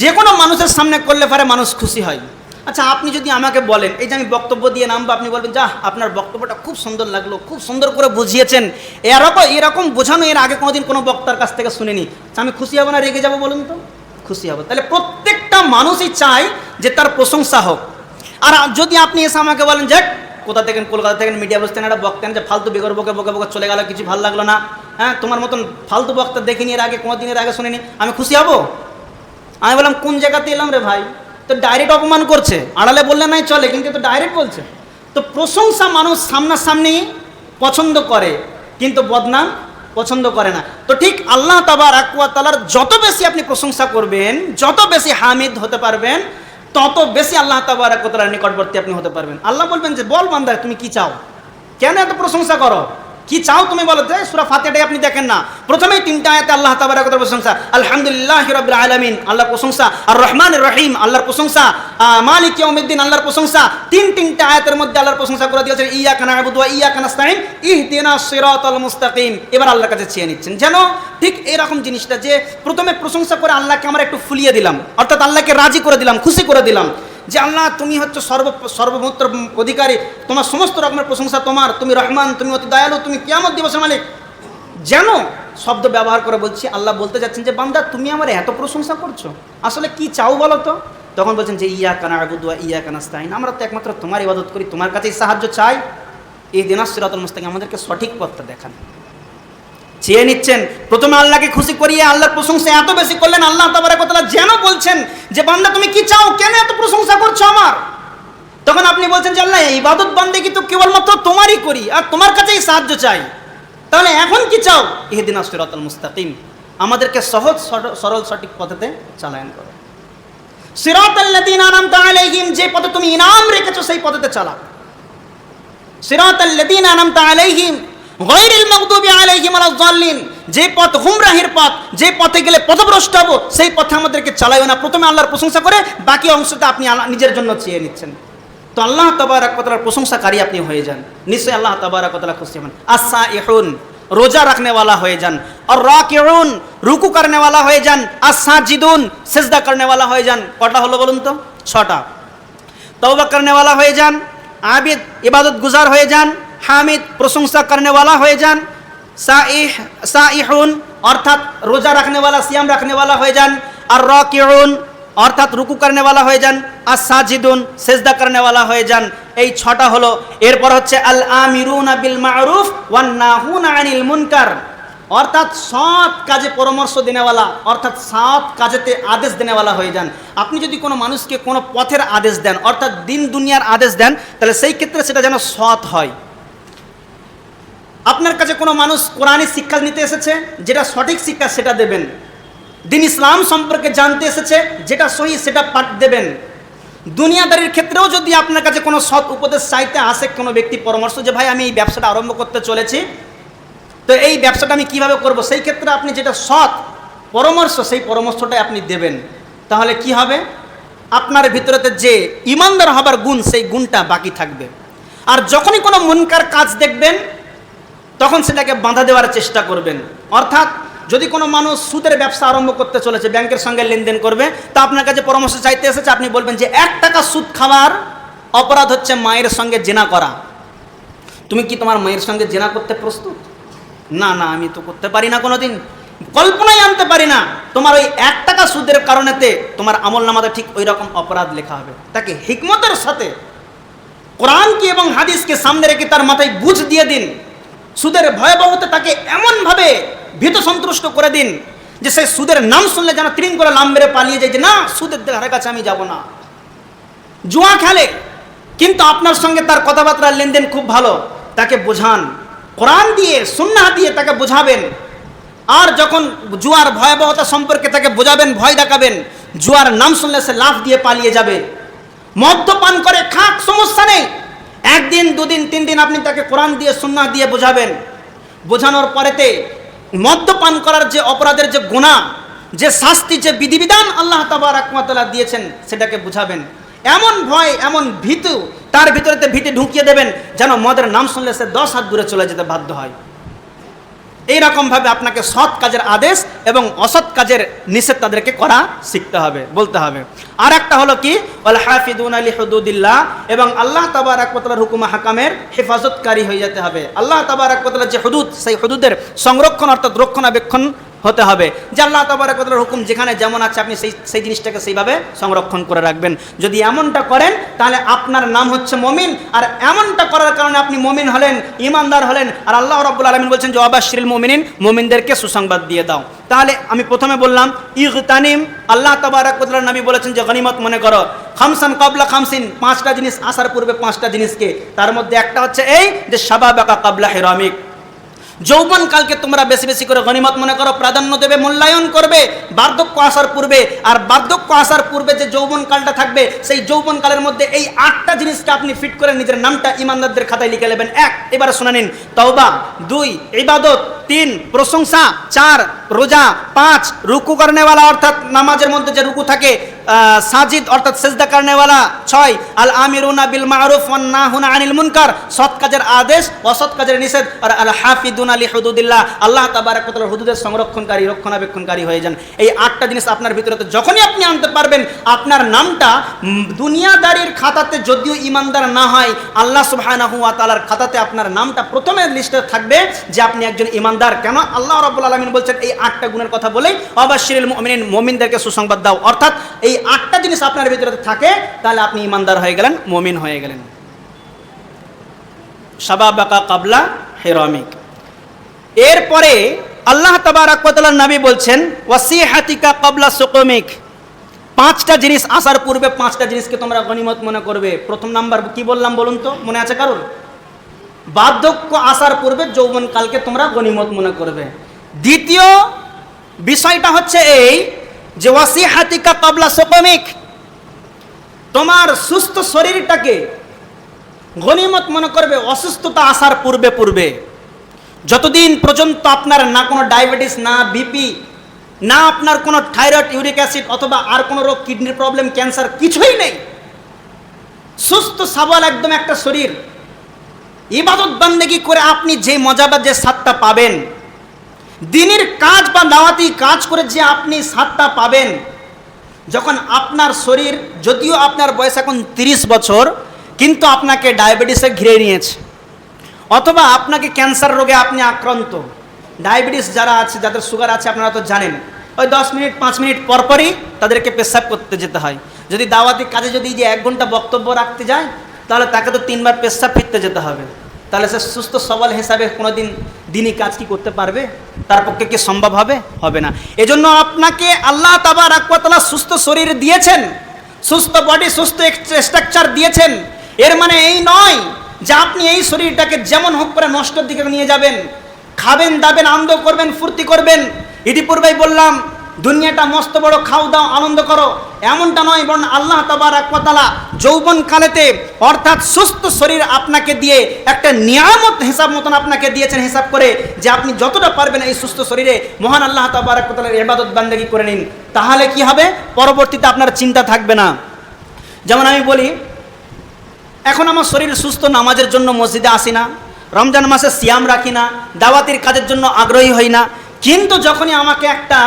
যে কোনো মানুষের সামনে করলে পরে মানুষ খুশি হয়। আচ্ছা, আপনি যদি আমাকে বলেন, এই যে আমি বক্তব্য দিয়ে নামবো, আপনি বলবেন যা আপনার বক্তব্যটা খুব সুন্দর লাগলো, খুব সুন্দর করে বুঝিয়েছেন, এরকম বোঝানো এর আগে কোনোদিন কোনো বক্তার কাছ থেকে শুনিনি, আমি খুশি হব না রেগে যাবো? বলুন তো, খুশি হব। তাহলে প্রত্যেকটা মানুষই চায় যে তার প্রশংসা হোক। আর যদি আপনি এসে আমাকে বলেন যে কোথা থেকে, কলকাতা থেকে মিডিয়া বসতেন, একটা বক্তেন যে ফালতু বেগর বকে বকে বকে চলে গেল, কিছু ভালো লাগলো না, হ্যাঁ তোমার মতন ফালতু বক্তা দেখিনি এর আগে, কোনো দিনের আগে শুনিনি, আমি খুশি হব? আমি বললাম কোন জায়গাতে এলাম রে ভাই, তো ডাইরেক্ট অপমান করছে, আড়ালে বললে নাই চলে, কিন্তু তো ডাইরেক্ট বলছে। তো প্রশংসা মানুষ সামনাসামনি পছন্দ করে, কিন্তু বদনাম পছন্দ করে না। তো ঠিক আল্লাহ তাবারক ওয়া তাআলার যত বেশি আপনি প্রশংসা করবেন, যত বেশি হামিদ হতে পারবেন, তত বেশি আল্লাহ তাবারক ওয়া তাআলার নিকটবর্তী আপনি হতে পারবেন। আল্লাহ বলবেন যে বল বান্দা তুমি কি চাও, কেন এত প্রশংসা করো, কি চাও তুমি বলো। যে সূরা ফাতিহাটাই আপনি দেখেন না, প্রথমেই 3টা আয়াতে আল্লাহ তাবারক ওয়া তাআলার প্রশংসা, আলহামদুলিল্লাহি রাব্বিল আলামিন আল্লাহর প্রশংসা, আর রহমানির রহিম আল্লাহর প্রশংসা, মালিক ইয়াউমিদ্দিন আল্লাহর প্রশংসা। 3টা আয়াতের মধ্যে আল্লাহর প্রশংসা করে দিয়েছেন, ইয়াকা না'বুদু ওয়া ইয়াকা নাস্তাঈন ইহদিনাস সিরাতাল মুস্তাকিম। এবার আল্লাহর কাছে চেয়ে নিচ্ছেন যেন ঠিক এরকম জিনিসটা, যে প্রথমে প্রশংসা করে আল্লাহকে আমরা একটু ফুলিয়ে দিলাম, অর্থাৎ আল্লাহকে রাজি করে দিলাম, খুশি করে দিলাম, যে আল্লাহ তুমি হচ্ছে সর্বভূতের অধিকারী, তোমার সমস্ত রকমের প্রশংসা তোমার, তুমি রহমান, তুমি অতি দয়ালু, তুমি কিয়ামত দিবসের মালিক। যেন শব্দ ব্যবহার করে বলছি, আল্লাহ বলতে যাচ্ছেন যে বান্দা তুমি আমার এত প্রশংসা করছো, আসলে কি চাও বলো তো। তখন বলছেন যে ইয়াকা না'বুদু ওয়া ইয়াকা নাস্তাঈন, আমরা তো একমাত্র তোমার ইবাদত করি, তোমার কাছেই সাহায্য চাই, ইহদিনাস সিরাতাল মুস্তাকিম, আমাদেরকে সঠিক পথটা দেখান। চেয়ে নিচ্ছেন। প্রথমে আল্লাহকে খুশি করিয়ে আল্লাহর প্রশংসা এত বেশি করলেন, আল্লাহ তাবারক ওয়া তাআলা যেন বলছেন যে বান্দা তুমি কি চাও, কেন এত প্রশংসা করছো আমার? তখন আপনি বলছেন যে আল্লাহ ইবাদত বান্দেগি তো কেবলমাত্র তোমারই করি আর তোমার কাছেই সাহায্য চাই, তাহলে এখন কি চাও? ইহদিনাস সিরাতাল মুস্তাকিম, আমাদেরকে সহজ সরল সঠিক পথেতে চালায়ন করো। সিরাতাল্লাযীনা আনআমতা আলাইহিম, যে পথে তুমি ইনাম রেখেছো সেই পথেতে চালাও। সিরাতাল্লাযীনা আনআমতা আলাইহিম গায়রিল মাগদুবি আলাইহিম ওয়ালাদ দাল্লিন, যে পথ গুমরাহির পথ, যে পথে গেলে পথভ্রষ্ট হবো সেই পথে আমাদেরকে চালাইও না। প্রথমে আল্লাহর প্রশংসা করে বাকি অংশটা আপনি নিজের জন্য চেয়ে নিচ্ছেন। তো আল্লাহ তাবারক ওয়া তাআলার প্রশংসাকারী আপনি হয়ে যান, নিশ্চয়ই আল্লাহ তাবারক ওয়া তাআলা খুশি হবেন। আস-সাইহুন, रोजा रखने वाला हो जान, और राकिउन, रुकू करने वाला हो जान, as-साजिदुन, सिजदा करने वाला हो जान। कटा हलो बोलुन तो? 6टा। तौबा करने वाला हो जान, आबिद इबादत गुजार हो जान, हामिद प्रशंसा करने वाला हो जान, साइहुन अर्थात रोजा रखने वाला सियाम रखने वाला हो जान, और राकिउन अर्थात रुकू करने वाला हो जान, as-साजिदुन सिजदा करने वाला हो जान। এই 6টা হলো। এরপর হচ্ছে আল আমিরুনা বিল মারুফ ওয়ান নাহুনা আনিল মুনকার, অর্থাৎ সৎ কাজে পরামর্শ দেনেওয়ালা, অর্থাৎ সৎ কাজেতে আদেশ দেনেওয়ালা হয়ে যান। আপনি যদি কোনো মানুষকে কোনো পথের আদেশ দেন, অর্থাৎ দিন দুনিয়ার আদেশ দেন, তাহলে সেই ক্ষেত্রে সেটা যেন সৎ হয়। আপনার কাছে কোনো মানুষ কোরআনী শিক্ষা নিতে এসেছে, যেটা সঠিক শিক্ষা সেটা দেবেন। দিন ইসলাম সম্পর্কে জানতে এসেছে, যেটা সহি সেটা পাঠ দেবেন। দুনিয়াদারির ক্ষেত্রেও যদি আপনার কাছে কোনো সৎ উপদেশ চাইতে আসে কোনো ব্যক্তি পরামর্শ, যে ভাই আমি এই ব্যবসাটা আরম্ভ করতে চলেছি, তো এই ব্যবসাটা আমি কিভাবে করব, সেই ক্ষেত্রে আপনি যেটা সৎ পরামর্শ সেই পরামর্শটাই আপনি দেবেন। তাহলে কি হবে? আপনার ভিতরেতে যে ইমানদার হবার গুণ, সেই গুণটা বাকি থাকবে। আর যখনই কোনো মুনকার কাজ দেখবেন তখন সেটাকে বাধা দেওয়ার চেষ্টা করবেন। অর্থাৎ যদি কোনো মানুষ সুদের ব্যবসা আরম্ভ করতে চলেছে, ব্যাংকের সঙ্গে লেনদেন করবে, তা আপনার কাছে পরামর্শ চাইতে এসেছে, আপনি বলবেন যে 1 টাকা সুদ খাওয়ার অপরাধ হচ্ছে মায়ের সঙ্গে জেনা করা। তুমি কি তোমার মায়ের সঙ্গে জেনা করতে প্রস্তুত? না না, আমি তো করতে পারি না, কোনোদিন কল্পনাই আনতে পারি না। তোমার ওই 1 টাকা সুদের কারণেতে তোমার আমলনামাতে ঠিক ওই রকম অপরাধ লেখা হবে। তাকে হিকমতের সাথে কোরআনকে এবং হাদিসকে সামনে রেখে তার মাথায় বুঝ দিয়ে দিন। সুদের ভয়াবহতা তাকে এমনভাবে ভীত সন্তুষ্ট করে দিন যে সে সুদের নাম শুনলে যেন ত্রিন করে লাম মেরে পালিয়ে যায়, যে না, সুদের ধারে কাছে আমি যাব না। জুয়া খেলে কিন্তু আপনার সঙ্গে তার কথাবার্তা লেনদেন খুব ভালো, তাকে বোঝান, কোরআন দিয়ে সুন্নাহ দিয়ে তাকে বোঝাবেন। আর যখন জুয়ার ভয়াবহতা সম্পর্কে তাকে বোঝাবেন, ভয় দেখাবেন, জুয়ার নাম শুনলে সে লাফ দিয়ে পালিয়ে যাবে। মদ্যপান করে খাক, সমস্যা নেই, 1 দিন 2 দিন 3 দিন আপনি তাকে কোরআন দিয়ে সুন্নাহ দিয়ে বোঝাবেন। বোঝানোর পরেতে মদ্যপান করার যে অপরাধের যে গুনাহ, যে শাস্তি, যে বিধিবিধান আল্লাহ তাবারক ওয়া তাআলা দিয়েছেন সেটাকে বুঝাবেন। এমন ভয়, এমন ভীতু তার ভিতরেতে ভীতি ঢুকিয়ে দেবেন যেন মদের নাম শুনলে সে 10 হাত দূরে চলে যেতে বাধ্য হয়। এইরকমভাবে আপনাকে সৎ কাজের আদেশ এবং অসৎ কাজের নিষেধ তাদেরকে করা শিখতে হবে, বলতে হবে। আর একটা হলো কি, ওয়াল হাফিদুনা লিহুদুদিল্লাহ, এবং আল্লাহ তাবারক ওয়া তাআলার হুকুম হাকামের হেফাজতকারী হয়ে যেতে হবে। আল্লাহ তাবারক ওয়া তাআলার যে হুদুদ, সেই হুদুদের সংরক্ষণ অর্থাৎ রক্ষণাবেক্ষণ হতে হবে। যে আল্লাহ তাবারক ওয়া তাআলার হুকুম যেখানে যেমন আছে আপনি সেই জিনিসটাকে সেইভাবে সংরক্ষণ করে রাখবেন। যদি এমনটা করেন তাহলে আপনার নাম হচ্ছে মুমিন, আর এমনটা করার কারণে আপনি মুমিন হলেন, ঈমানদার হলেন। আর আল্লাহ রাব্বুল আলামিন বলছেন যে ওয়াবাশশিরিল মুমিনিন, মুমিনদেরকে সুসংবাদ দিয়ে দাও। তাহলে আমি প্রথমে বললাম ইগতানিম, আল্লাহ তাবারক ওয়া তাআলার নবী বলেছেন যে গনিমত মনে করো। খামসান ক্বাবলা খামসিন, 5টা জিনিস আসার পূর্বে 5টা জিনিসকে, তার মধ্যে একটা হচ্ছে এই যে শাবাবাকা ক্বাবলা হিরামিক, যৌবনকালকে তোমরা বেশি বেশি করে গনিমত মনে করো, প্রাধান্য দেবে, মূল্যায়ন করবে বার্ধক্য আসার পূর্বে। আর বার্ধক্য আসার পূর্বে যে যৌবনকালটা থাকবে, সেই যৌবনকালের মধ্যে এই 8টা জিনিসকে আপনি ফিট করে নিজের নামটা ইমানদারদের খাতায় লিখে নেবেন। 1, এবারে শুনে নিন, তওবা। 2, ইবাদত। 3, প্রশংসা। 4, রোজা। 5, রুকু করনেওয়ালা অর্থাৎ নামাজের মধ্যে যে রুকু থাকে, সাজিদ অর্থাৎ সিজদা করনেওয়ালা। 6, আল আমিরুনা বিল মারুফ ওয়ান নাহুনা আনিল মুনকার, সৎ কাজের আদেশ, অসৎ কাজের নিষেধ। আর আল হাফিদুনা লিহুদুদিল্লাহ, আল্লাহ তাবারক ওয়া তাআলার হুদুদের সংরক্ষণকারী, রক্ষণাবেক্ষণকারী হয়ে যান। এই 8টা জিনিস আপনার ভিতরে যখনই আপনি আনতে পারবেন, আপনার নামটা দুনিয়াদারির খাতাতে যদিও ইমানদার না হয়, আল্লাহ সুবহানাহু ওয়া তাআলার খাতাতে আপনার নামটা প্রথমে লিস্টে থাকবে যে আপনি একজন ইমানদার। কেন? আল্লাহ রাব্বুল আলামিন বলছেন এই 8টা গুণের কথা বলেই ওয়াবাশশিরিল মুমিনিন, মুমিনদেরকে সুসংবাদ দাও। অর্থাৎ এই 8টা জিনিস আপনার ভিতরে থাকে, তাহলে আপনি ইমানদার হয়ে গেলেন, মুমিন হয়ে গেলেন। শাবাবাকা ক্বাবলা হিরামিক। এরপরে আল্লাহ তাবারাক ওয়া তাআলার নবী বলছেন ওয়াসিহাতিকা ক্বাবলা সুকুমিক, 5টা জিনিস আসার পূর্বে 5টা জিনিসকে তোমরা গনিমত মনে করবে। প্রথম নাম্বার কি বললাম বলুন তো, মনে আছে কারণ? বার্ধক্য আসার পূর্বে যৌবনকালকে তোমরা গনিমত মনে করবে। দ্বিতীয় বিষয়টা হচ্ছে এই যে ওয়াসিহাতিকা ক্বাবলা সুকুমিক, তোমার সুস্থ শরীরটাকে গনিমত মনে করবে অসুস্থতা আসার পূর্বে পূর্বে। যতদিন পর্যন্ত আপনার না কোনো ডায়াবেটিস, না বিপি, না আপনার কোনো থাইরয়েড, ইউরিক অ্যাসিড অথবা আর কোনো রোগ, কিডনির প্রবলেম, ক্যান্সার কিছুই নেই, সুস্থ সবল একদম একটা শরীর, ইবাদত বান্দেগি করে আপনি যে মজা বা যে স্বাদটা পাবেন, দিনের কাজ বা দাওয়াতি কাজ করে যে আপনি স্বাদটা পাবেন, যখন আপনার শরীর, যদিও আপনার বয়স এখন 30 বছর, কিন্তু আপনাকে ডায়াবেটিসে ঘিরে নিয়েছে, অথবা আপনাকে ক্যান্সার রোগে আপনি আক্রান্ত। ডায়াবেটিস যারা আছে, যাদের সুগার আছে, আপনারা তো জানেন, ওই 10 মিনিট 5 মিনিট পরপরই তাদেরকে পেশাব করতে যেতে হয়। যদি দাওয়াতি কাজে যদি যে 1 ঘন্টা বক্তব্য রাখতে যায়, তাহলে তাকে তো 3 বার পেশাব ফিরতে যেতে হবে। তাহলে সে সুস্থ সবল হিসাবে কোনোদিন দিনই কাজ কি করতে পারবে? তার পক্ষে কি সম্ভব হবে? হবে না। এজন্য আপনাকে আল্লাহ তাবারাক ওয়া তাআলা সুস্থ শরীর দিয়েছেন, সুস্থ বডি, সুস্থ স্ট্রাকচার দিয়েছেন। এর মানে এই নয় যে আপনি এই শরীরটাকে যেমন হোক করে নষ্টের দিকে নিয়ে যাবেন, খাবেন দাবেন, আনন্দ করবেন, ফুর্তি করবেন। ইতিপূর্বেই বললাম, দুনিয়াটা মস্ত বড়, খাও দাও আনন্দ করো, এমনটা নয়। বরং আল্লাহ তাবারাক ওয়া তাআলা যৌবনকালেতে অর্থাৎ সুস্থ শরীর আপনাকে দিয়ে একটা নিয়ামত হিসাব মতন আপনাকে দিয়েছেন, হিসাব করে যে আপনি যতটা পারবেন এই সুস্থ শরীরে মহান আল্লাহ তাবারাক ওয়া তাআলার ইবাদত বান্দেগি করে নিন। তাহলে কি হবে? পরবর্তীতে আপনার চিন্তা থাকবে না। যেমন আমি বলি, এখন আমার শরীর সুস্থ, নামাজের জন্য মসজিদে আসি না, রমজান মাসে সিয়াম রাখি না, দাওয়াতির কাজের জন্য আগ্রহী হই না, কিন্তু যখনই আমাকে একটা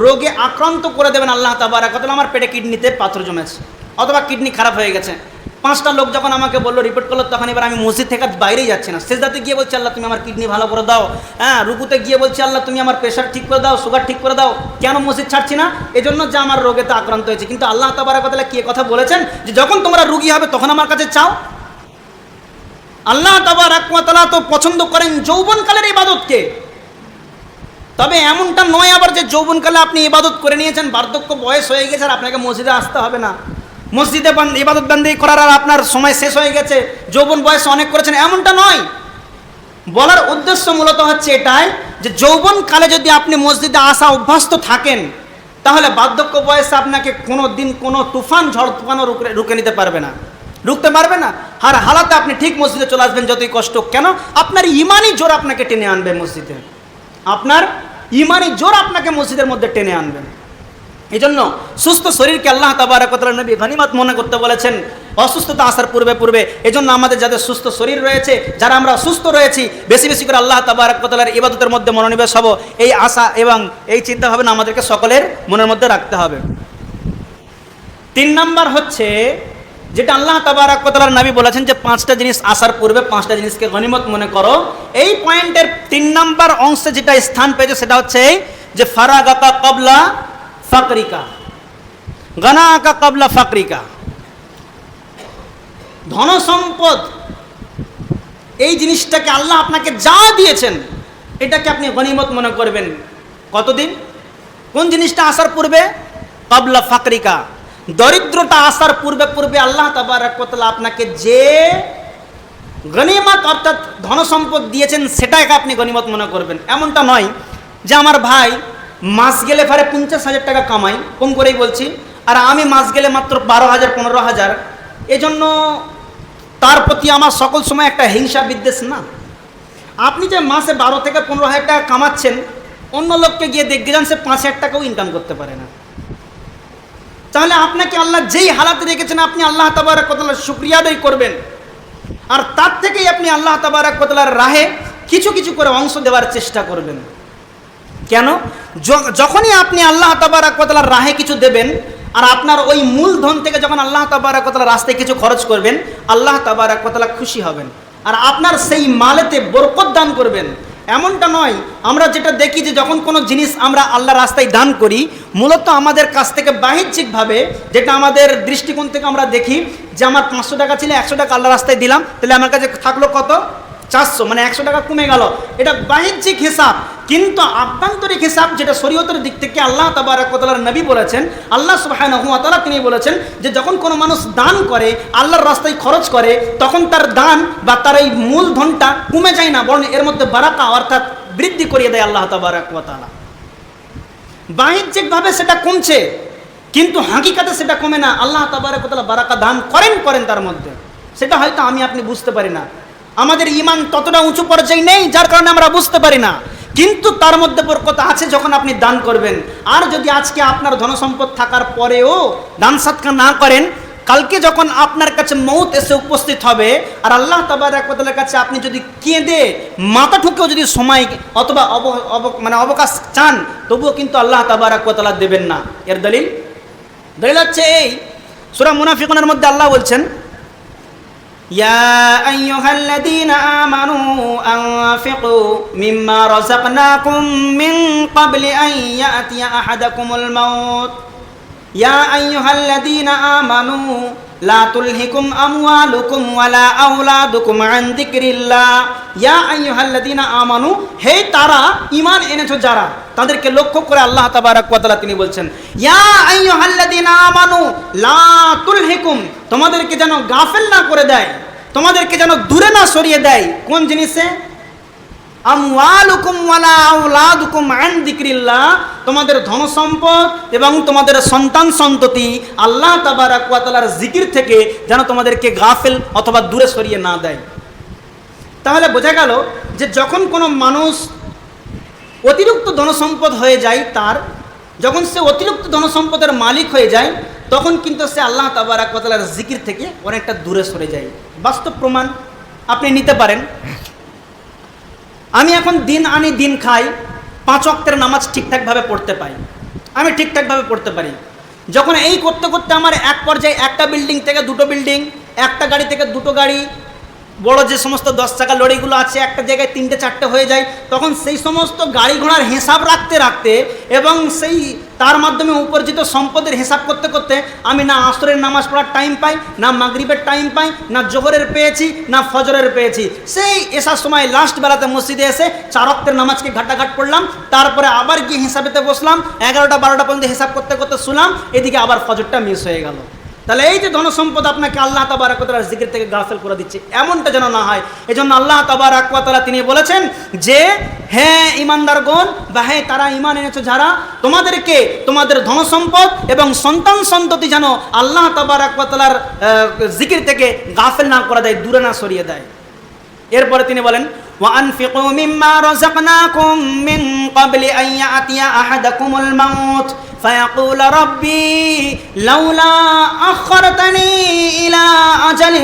রোগে আক্রান্ত করে দেবেন আল্লাহ তাবারাক ওয়া তাআলা, আমার পেটে কিডনিতে পাথর জমেছে অথবা কিডনি খারাপ হয়ে গেছে, 5টা লোক যখন আমাকে বললো, রিপোর্ট করলো, তখন এবার আমি মসজিদ থেকে বাইরেই যাচ্ছি না। সেজদাতে গিয়ে বলছি আল্লাহ তুমি আমার কিডনি ভালো করে দাও, হ্যাঁ, রুকুতে গিয়ে বলছি আল্লাহ তুমি আমার প্রেশার ঠিক করে দাও, সুগার ঠিক করে দাও। কেন মসজিদ ছাড়ছি না? এজন্য যে আমার রোগেতে আক্রান্ত হয়েছে। কিন্তু আল্লাহ তাবারাক ওয়া তাআলা কি কথা বলেছেন যে যখন তোমরা রোগী হবে তখন আমার কাছে চাও। আল্লাহ তাবারাক ওয়া তাআলা তো পছন্দ করেন যৌবনকালের ইবাদতকে। তবে এমনটা নয় আবার যে যৌবনকালে আপনি ইবাদত করে নিয়েছেন, বার্ধক্য বয়স হয়ে গেছে আর আপনাকে মসজিদে আসতে হবে না, মসজিদে ইবাদত বান্দেগি করার আর আপনার সময় শেষ হয়ে গেছে, যৌবন বয়স অনেক করেছেন, এমনটা নয়। বলার উদ্দেশ্য মূলত হচ্ছে এটাই যে যৌবনকালে যদি আপনি মসজিদে আসা অভ্যস্ত থাকেন, তাহলে বার্ধক্য বয়সে আপনাকে কোনো দিন কোনো তুফান, ঝড় তুফানও রুখে নিতে পারবে না, রুখতে পারবে না। আর হালাতে আপনি ঠিক মসজিদে চলে আসবেন, যতই কষ্ট কেন, আপনার ইমানি জোর আপনাকে টেনে আনবে মসজিদে, আপনার ইমানি জোর আপনাকে মসজিদের মধ্যে টেনে আনবেন। এই জন্য সুস্থ শরীরকে আল্লাহ তাবারাক ওয়া তাআলা নবী গনিমত মনে করতে বলেছেন অসুস্থতা আসার পূর্বে পূর্বে। এই জন্য আমাদের যাদের সুস্থ শরীর রয়েছে, যারা আমরা সুস্থ রয়েছি, বেশি বেশি করে আল্লাহ তাবারাক ওয়া তাআলার ইবাদতের মধ্যে মনোনিবেশ হব, এই আশা এবং এই চিন্তা ভাবনা আমাদেরকে সকলের মনের মধ্যে রাখতে হবে। 3 নাম্বার হচ্ছে যেটা আল্লাহ তাবারাক ওয়া তাআলার নবী বলেছেন যে 5টা জিনিস আসার পূর্বে 5টা জিনিসকে গনিমত মনে করো। এই পয়েন্টের 3 নাম্বার অংশে যেটা স্থান পেয়েছে সেটা হচ্ছে যে ফারাগাকা ক্বাবলা ফাকরিকা, গানাকা ক্বাবলা ফাকরিকা। ধন সম্পদ এই জিনিসটাকে আল্লাহ আপনাকে যা দিয়েছেন এটাকে আপনি গনিমত মনে করবেন। কতদিন? কোন জিনিসটা আসার পূর্বে? ক্বাবলা ফাকরিকা, দরিদ্রতা আসার পূর্বে পূর্বে আল্লাহ তাবারাক ওয়া তাআলা আপনাকে যে গনিমত অর্থাৎ ধন সম্পদ দিয়েছেন সেটাকে আপনি গনিমত মনে করবেন। এমনটা নয় যে আমার ভাই মাস গেলে ফারে 50,000 টাকা কামাই, কম করেই বলছি, আর আমি মাস গেলে মাত্র 12,000 15,000, এজন্য তার প্রতি আমার সকল সময় একটা হিংসা বিদ্বেষ না। আপনি যে মাসে 12 থেকে 15,000 টাকা কামাচ্ছেন, অন্য লোককে গিয়ে দেখতে যান সে 5,000 টাকাও ইনকাম করতে পারে না। তাহলে আপনাকে আল্লাহ যেই হালাতে রেখেছেন আপনি আল্লাহ তাবারাক ওয়া তাআলার শুকরিয়া আদায় করবেন, আর তার থেকেই আপনি আল্লাহ তাবারাক ওয়া তাআলার রাহে কিছু কিছু করে অংশ দেওয়ার চেষ্টা করবেন। কেন? যখনই আপনি আল্লাহ তাবারাক ওয়া তাআলার রাহে কিছু দেবেন আর আপনার ওই মূলধন থেকে যখন আল্লাহ তাবারাক ওয়া তাআলার রাস্তায় কিছু খরচ করবেন, আল্লাহ তাবারাক ওয়া তাআলা খুশি হবেন আর আপনার সেই মালেতে বরকত দান করবেন। এমনটা নয়, আমরা যেটা দেখি যে যখন কোনো জিনিস আমরা আল্লাহর রাস্তায় দান করি, মূলত আমাদের কাছ থেকে বাহ্যিকভাবে যেটা আমাদের দৃষ্টিকোণ থেকে আমরা দেখি যে আমার 500 টাকা ছিল, 100 টাকা আল্লাহর রাস্তায় দিলাম, তাহলে আমার কাছে থাকলো কত? 400, মানে 100 টাকা কমে গেল। এটা বাহ্যিক হিসাব, কিন্তু আভ্যন্তরিক হিসাব যেটা শরীয়তের দিক থেকে আল্লাহ তাবারক ওয়া তাআলার নবী বলেছেন, আল্লাহ সুবহানাহু ওয়া তাআলা তিনি বলেছেন যে যখন কোনো মানুষ দান করে, আল্লাহর রাস্তায় খরচ করে, তখন তার দান বা তার এই মূলধনটা কমে যায় না, বরং এর মধ্যে বারাকা অর্থাৎ বৃদ্ধি করিয়ে দেয় আল্লাহ তাবারক ওয়া তাআলা। বাহ্যিকভাবে সেটা কমছে, কিন্তু হাকিকাতে সেটা কমে না। আল্লাহ তাবারক ওয়া তাআলা বারাকা দান করেন তার মধ্যে, সেটা হয়তো আমি আপনি বুঝতে পারি না, আমাদের ঈমান ততটা উঁচু পর্যায়ে নেই, যার কারণে আমরা বুঝতে পারি না, কিন্তু তার মধ্যে বরকত আছে যখন আপনি দান করবেন। আর যদি আজকে আপনার ধনসম্পদ থাকার পরেও দান সদকা না করেন, কালকে যখন আপনার কাছে মৌত এসে উপস্থিত হবে আর আল্লাহ তাবারক ওয়া তাআলার কাছে আপনি যদি কেঁদে মাথা ঠুকেও যদি সময় অথবা অবকাশ চান, তবুও কিন্তু আল্লাহ তাবারক ওয়া তাআলা দেবেন না। এর দলিল হচ্ছে এই সূরা মুনাফিকুনের মধ্যে আল্লাহ বলছেন, ইয়া আইয়ুহাল্লাযীনা আমানু আনফিকু মিম্মা রাযাকনাকুম মিন ক্বাবলি আন ইয়াতিয়া আহাদাকুমুল মাউত ইয়া আইয়ুহাল্লাযীনা আমানু লা তুলহিকুম আমওয়ালুকুম ওয়ালা আওলাদুকুম আন যিকরিল্লাহ। ইয়া আইয়ুহাল্লাযীনা আমানু, হে তারা ঈমান এনেছো যারা, তাদেরকে লক্ষ্য করে আল্লাহ তাবারক ওয়া তাআলা তিনি বলছেন, ইয়া আইয়ুহাল্লাযীনা আমানু লা তুলহিকুম, তোমাদেরকে যেন গাফেল না করে দেয়, তোমাদেরকে যেন দূরে না সরিয়ে দেয়। কোন জিনিসে? আমওয়ালুকুম ওয়ালা আওলাদুকুম আন যিকরিল্লাহ, তোমাদের ধন সম্পদ এবং তোমাদের সন্তান সন্ততি আল্লাহ তাবারক ওয়া তাআলার জিকির থেকে যেন তোমাদেরকে গাফেল অথবা দূরে সরিয়ে না দেয়। তাহলে বোঝা গেল যে যখন কোনো মানুষ অতিরিক্ত ধনসম্পদ হয়ে যায়, যখন সে অতিরিক্ত ধনসম্পদের মালিক হয়ে যায়, তখন কিন্তু সে আল্লাহ তাবারক ওয়া তাআলার জিকির থেকে অনেকটা দূরে সরে যায়। বাস্তব প্রমাণ আপনি নিতে পারেন। আমি এখন দিন আনি দিন খাই, 5 ওয়াক্তের নামাজ ঠিকঠাকভাবে পড়তে পাই, আমি ঠিকঠাকভাবে পড়তে পারি। যখন এই করতে করতে আমার এক পর্যায়ে একটা বিল্ডিং থেকে 2টো বিল্ডিং, একটা গাড়ি থেকে 2টো গাড়ি, বড় যে সমস্ত 10 চাকা লরিগুলো আছে একটা জায়গায় 3টে 4টে হয়ে যায়, তখন সেই সমস্ত গাড়ি ঘোড়ার হিসাব রাখতে রাখতে এবং সেই তার মাধ্যমে উপার্জিত সম্পদের হিসাব করতে করতে আমি না আসরের নামাজ পড়ার টাইম পাই, না মাগরিবের টাইম পাই, না জোহরের পেয়েছি, না ফজরের পেয়েছি। সেই এসার সময় লাস্ট বেলাতে মসজিদে এসে 4 ওয়াক্তের নামাজকে ঘাটাঘাট পড়লাম, তারপরে আবার গিয়ে হিসাবেতে বসলাম, 11টা 12টা পর্যন্ত হিসাব করতে করতে শুনলাম, এদিকে আবার ফজরটা মিস হয়ে গেল। তাহলে এই যে ধনসম্পদ আপনাকে আল্লাহ তাবারক ওয়া তাআলার জিকির থেকে গাফেল করে দিচ্ছে, এমনটা যেন না হয়। এজন্য আল্লাহ তাবারক ওয়া তাআলা তিনি বলেছেন যে হে ঈমানদারগণ, বা হে তারা ঈমান এনেছো যারা, তোমাদেরকে তোমাদের ধনসম্পদ এবং সন্তান সন্ততি যেন আল্লাহ তাবারক ওয়া তাআলার জিকির থেকে গাফেল না করে দেয়, দূরে না সরিয়ে দেয়। এরপরে তিনি বলেন, ওয়ানফিকু মিম্মা রাযাকনাকুম মিন ক্বাবলি আন ইয়াতিয়া আহাদাকুমুল মাউত فيقول ربي لولا أخرتني إلى أجل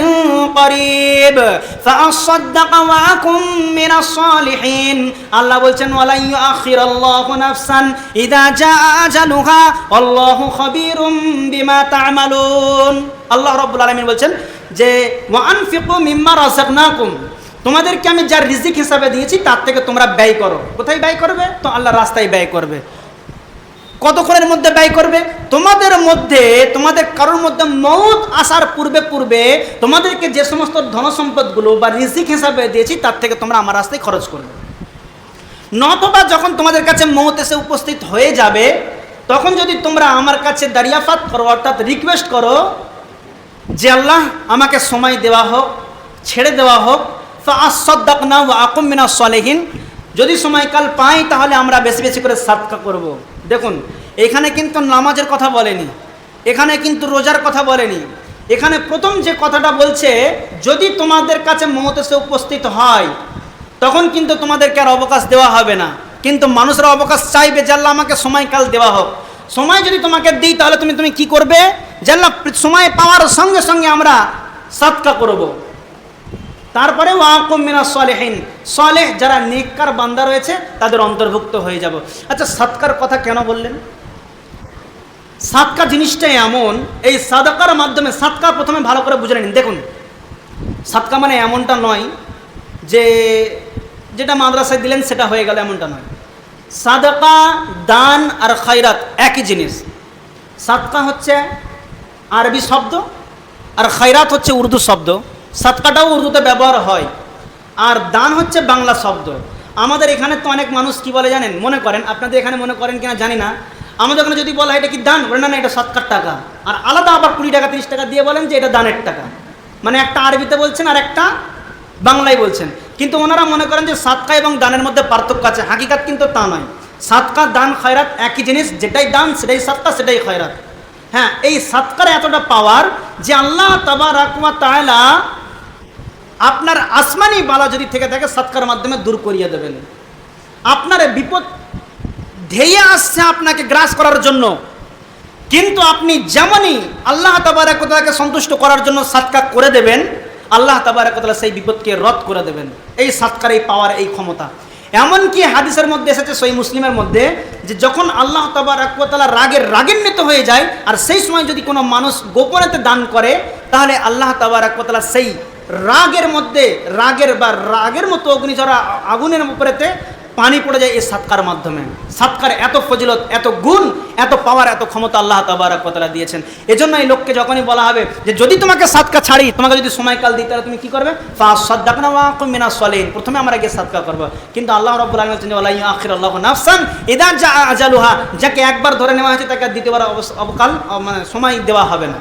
قريب فأصدق وأكن من الصالحين। আল্লাহ বলছেন, ওয়ালা ইউআখিরাল্লাহু নাফসান ইযা জাআ আজালুহা আল্লাহু খাবীরুম বিমা তা'মালুন। আল্লাহ রাব্বুল আলামিন বলছেন যে ওয়ানফিকু মিম্মা রাযাকনাকুম, তোমাদেরকে আমি যার রিজিক হিসাবে দিয়েছি তার থেকে তোমরা ব্যয় করো। কোথায় ব্যয় করবে? তো আল্লাহর রাস্তায় ব্যয় করবে। কতক্ষণের মধ্যে ব্যয় করবে? তোমাদের কারোর মধ্যে মৌত আসার পূর্বে তোমাদেরকে যে সমস্ত ধনসম্পদগুলো বা রিজিক হিসাবে দিয়েছি তার থেকে তোমরা আমার রাস্তায় খরচ করবে। নতবা যখন তোমাদের কাছে মৌত এসে উপস্থিত হয়ে যাবে, তখন যদি তোমরা আমার কাছে দারিয়াফাত করো, অর্থাৎ রিকোয়েস্ট করো যে আল্লাহ আমাকে সময় দেওয়া হোক, ছেড়ে দেওয়া হোক, ফাআসসাদদাকনা ওয়া আকুম মিনাস সালিহিন, যদি সময়কাল পাই তাহলে আমরা বেশি বেশি করে সাদকা করব। দেখুন, এখানে কিন্তু নামাজের কথা বলেনি, এখানে কিন্তু রোজার কথা বলেনি, এখানে প্রথম যে কথাটা বলছে, যদি তোমাদের কাছে মওত এসে উপস্থিত হয় তখন কিন্তু তোমাদেরকে আর অবকাশ দেওয়া হবে না। কিন্তু মানুষরা অবকাশ চাইবে যে আল্লাহ আমাকে সময়কাল দেওয়া হোক। সময় যদি তোমাকে দিই তাহলে তুমি কি করবে? যে আল্লাহ সময় পাওয়ার সঙ্গে সঙ্গে আমরা সাদকা করব। তারপরে ওয়াকুম মিনাস সালিহিন, সালেহ যারা নেককার বান্দা রয়েছে তাদের অন্তর্ভুক্ত হয়ে যাব। আচ্ছা, সাদকার কথা কেন বললেন? সাদকা জিনিসটা এমন, এই সাদাকার মাধ্যমে, সাদকা প্রথমে ভালো করে বুঝে নিন। দেখুন, সাদকা মানে এমনটা নয় যে যেটা মাদ্রাসায় দিলেন সেটা হয়ে গেল, এমনটা নয়। সাদাকা, দান আর খায়রাত একই জিনিস। সাদকা হচ্ছে আরবি শব্দ আর খায়রাত হচ্ছে উর্দু শব্দ। সাদকাটাও উর্দুতে ব্যবহার হয়। আর দান হচ্ছে বাংলা শব্দ। আমাদের এখানে তো অনেক মানুষ কি বলে জানেন, মনে করেন, আপনাদের এখানে মনে করেন কিনা জানি না, আমাদের ওখানে যদি বলা হয় এটা কি দান, বলে না না এটা সৎকার টাকা, আর আলাদা আবার 20 টাকা 30 টাকা দিয়ে বলেন যে এটা দানের টাকা। মানে একটা আরবিতে বলছেন আর একটা বাংলায় বলছেন, কিন্তু ওনারা মনে করেন যে সাদকা এবং দানের মধ্যে পার্থক্য আছে। হাকিকাত কিন্তু তা নয়। সাদকা, দান, খয়রাত একই জিনিস, যেটাই দান সেটাই সাদকা, সেটাই খয়রাত। হ্যাঁ, এই সাদকার এতটা পাওয়ার যে আল্লাহ তাবারক ওয়া তাআলা আপনার আসমানি বালা যদি থেকে থাকে সাদকার মাধ্যমে দূর করিয়ে দেবেন। আপনার বিপদ ধেয়ে আসছে আপনাকে গ্রাস করার জন্য, কিন্তু আপনি যেমনই আল্লাহ তাবারক ওয়া তাআলাকে সন্তুষ্ট করার জন্য সাদকা করে দেবেন, আল্লাহ তাবারক ওয়া তাআলা সেই বিপদকে রদ করে দেবেন। এই সাদকার এই পাওয়ার, এই ক্ষমতা। এমনকি হাদিসের মধ্যে এসেছে, সহিহ মুসলিমের মধ্যে, যে যখন আল্লাহ তাবারক ওয়া তাআলা রাগান্বিত হয়ে যায়, আর সেই সময় যদি কোনো মানুষ গোপনেতে দান করে, তাহলে আল্লাহ তাবারক ওয়া তাআলা সেই রাগের মধ্যে, রাগের মতো অগ্নিঝরা আগুনের উপরেতে পানি পড়ে যায় এই সাদকার মাধ্যমে। সাদকার এত ফজিলত, এত গুণ, এত পাওয়ার, এত ক্ষমতা আল্লাহ তাবারক ওয়া তাআলা দিয়েছেন। এজন্য এই লোককে যখনই বলা হবে যে যদি তোমাকে সাদকা ছাড়ি, তোমাকে যদি সময়কাল দিই, তাহলে তুমি কি করবে? ফাসাদদাকনা ওয়া কুম মিনাস সালিহিন, প্রথমে আমরা গিয়ে সাদকা করব। কিন্তু আল্লাহ রাব্বুল আলামিন বলেন ওয়ালা ইউআখিরুল্লাহু নাফসান ইযা জাআ আজালুহা, যাকে একবার ধরে নেওয়া হয়েছে তাকে দ্বিতীয়বার অবকাল, মানে সময় দেওয়া হবে না।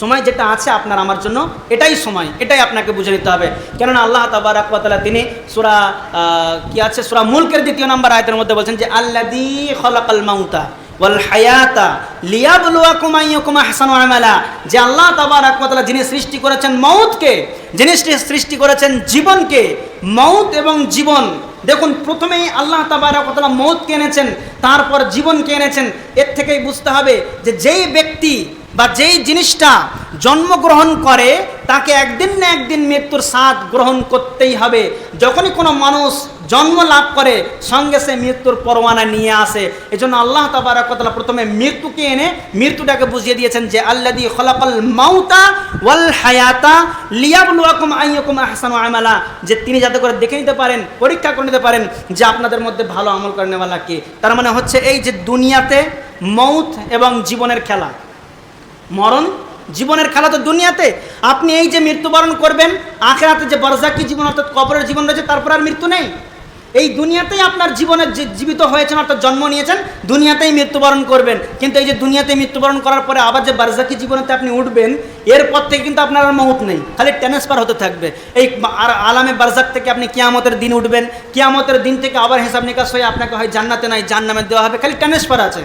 সময় যেটা আছে আপনার আমার জন্য, এটাই সময়, এটাই আপনাকে বুঝে নিতে হবে। কেননা আল্লাহ তাবারক ওয়া তাআলা তিনি সূরা কি আছে, সূরা মুলকের 2 নম্বর আয়াতের মধ্যে বলছেন যে আল্লাযী খালাকাল মাউতা ওয়াল হায়াতা লিয়াবলুয়াকুম আইয়ুকুম আহসানু আমালা, যে আল্লাহ তাবারক ওয়া তাআলা যিনি সৃষ্টি করেছেন মউতকে, যিনি সৃষ্টি করেছেন জীবনকে। মউত এবং জীবন, দেখুন প্রথমেই আল্লাহ তাবারক ওয়া তাআলা মউতকে এনেছেন, তারপর জীবনকে এনেছেন। এর থেকেই বুঝতে হবে যে যেই ব্যক্তি বা যেই জিনিসটা জন্মগ্রহণ করে তাকে একদিন না একদিন মৃত্যুর স্বাদ গ্রহণ করতেই হবে। যখনই কোনো মানুষ জন্ম লাভ করে, সঙ্গে সে মৃত্যুর পরোয়ানা নিয়ে আসে। এজন্য আল্লাহ তাবারক ওয়া তাআলা প্রথমে মৃত্যুকে এনে মৃত্যুটাকে বুঝিয়ে দিয়েছেন যে আল্লাযী খালাকাল মাউতা ওয়াল হায়াতা লিয়াবলুয়াকুম আইয়ুকুম আহসানু আমালা, যে তিনি যাতে করে দেখে নিতে পারেন, পরীক্ষা করে নিতে পারেন যে আপনাদের মধ্যে ভালো আমল করেনেওয়ালা কে। তার মানে হচ্ছে এই যে দুনিয়াতে মউত এবং জীবনের খেলা, মরণ জীবনের খেলা তো দুনিয়াতে। আপনি এই যে মৃত্যুবরণ করবেন, আখিরাতে যে বারজাকি জীবন অর্থাৎ কবরের জীবন রয়েছে, তারপর আর মৃত্যু নেই। এই দুনিয়াতেই আপনার জীবনের যে জীবিত হয়েছেন অর্থাৎ জন্ম নিয়েছেন, দুনিয়াতেই মৃত্যুবরণ করবেন। কিন্তু এই যে দুনিয়াতে মৃত্যুবরণ করার পরে আবার যে বারজাকি জীবনেতে আপনি উঠবেন, এরপর থেকে কিন্তু আপনার আর মউত নেই, খালি ট্রান্সফার হতে থাকবে। এই আর আলামে বারজাক থেকে আপনি কিয়ামতের দিন উঠবেন, কিয়ামতের দিন থেকে আবার হিসাব নিকাশ হয়ে আপনাকে হয় জান্নাতে নাই জাহান্নামে দেওয়া হবে, খালি ট্রান্সফার আছে,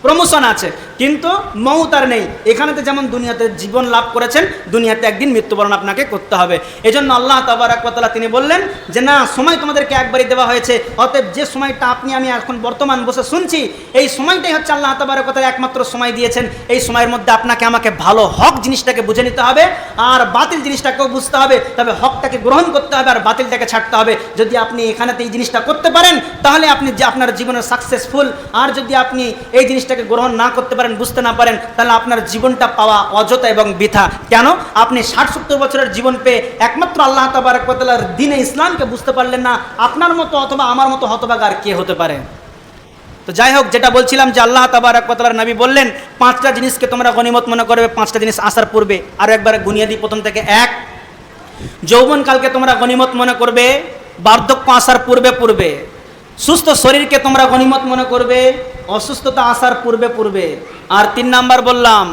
প্রমোশন আছে, কিন্তু মউত আর নেই। এখানেতে যেমন দুনিয়াতে জীবন লাভ করেছেন, দুনিয়াতে একদিন মৃত্যুবরণ আপনাকে করতে হবে। এজন্য আল্লাহ তাবারক ওয়া তাআলা তিনি বললেন যে না, সময় তোমাদেরকে একবারই দেওয়া হয়েছে, অতএব যে সময়টা আমি এখন বর্তমান বসে শুনছি, এই সময়টাই হচ্ছে আল্লাহ তাবারক ওয়া তাআলা একমাত্র সময় দিয়েছেন। এই সময়ের মধ্যে আপনাকে আমাকে ভালো হক জিনিসটাকে বুঝে নিতে হবে, আর বাতিল জিনিসটাকেও বুঝতে হবে। তবে হকটাকে গ্রহণ করতে হবে আর বাতিলটাকে ছাড়তে হবে। যদি আপনি এখানেতে এই জিনিসটা করতে পারেন, তাহলে আপনি যে আপনার জীবনের সাকসেসফুল। আর যদি আপনি এই জিনিসটাকে গ্রহণ না করতে পারেন, বুঝতে না পারেন, তাহলে আপনার জীবনটা পাওয়া অযথা এবং বৃথা। কেন? আপনি 60-70 বছরের জীবন পেয়ে একমাত্র আল্লাহ তাবারক ওয়া তাআলার দ্বীনে ইসলামকে বুঝতে পারলেন না। আপনার মতো অথবা আমার মতো হতভাগা আর কে হতে পারে? তো যাই হোক, যেটা বলছিলাম যে আল্লাহ তাবারক ওয়া তাআলার নবী বললেন 5টা জিনিসকে তোমরা গনিমত মনে করবে। 5টা জিনিস আসার পূর্বে আর একবার গুনিয়ে দিই প্রথম থেকে। 1, যৌবনকালকে তোমরা গনিমত মনে করবে, বার্ধক্য আসার পূর্বে। সুস্থ শরীরকে তোমরা গনিমত মনে করবে, অসুস্থতা আসার পূর্বে। আর 3 নাম্বার বললাম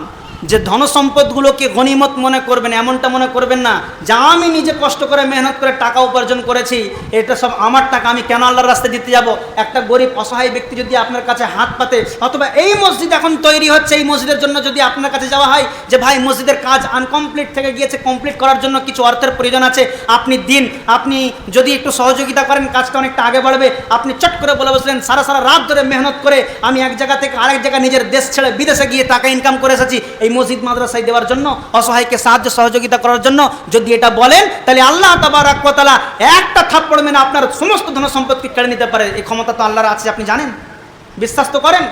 যে ধন সম্পদগুলোকে গনিমত মনে করবেন। এমনটা মনে করবেন না যা আমি নিজে কষ্ট করে মেহনত করে টাকা উপার্জন করেছি, এটা সব আমার টাকা, আমি কেন আল্লাহর রাস্তায় দিতে যাব। একটা গরিব অসহায় ব্যক্তি যদি আপনার কাছে হাত পাতে, অথবা এই মসজিদ এখন তৈরি হচ্ছে, এই মসজিদের জন্য যদি আপনার কাছে যাওয়া হয় যে ভাই মসজিদের কাজ আনকমপ্লিট থেকে গিয়েছে, কমপ্লিট করার জন্য কিছু অর্থের প্রয়োজন আছে, আপনি দিন, আপনি যদি একটু সহযোগিতা করেন কাজটা অনেকটা আগে বাড়বে। আপনি চট করে বলে বসলেন সারা রাত ধরে মেহনত করে আমি এক জায়গা থেকে আরেক জায়গায় নিজের দেশ ছেড়ে বিদেশে গিয়ে টাকা ইনকাম করে এসেছি এই মসজিদ মাদ্রাসায় দেওয়ার জন্য, অসহায়কে সাহায্য সহযোগিতা করার জন্য। যদি এটা বলেন, তাহলে আল্লাহ তাবারক ওয়া তাআলা একটা থাপ্পড় মেরে আপনার সমস্ত ধন সম্পদকে কেড়ে নিতে পারে। এই ক্ষমতা তো আল্লাহর আছে, আপনি জানেন, বিশ্বাস তো করেন।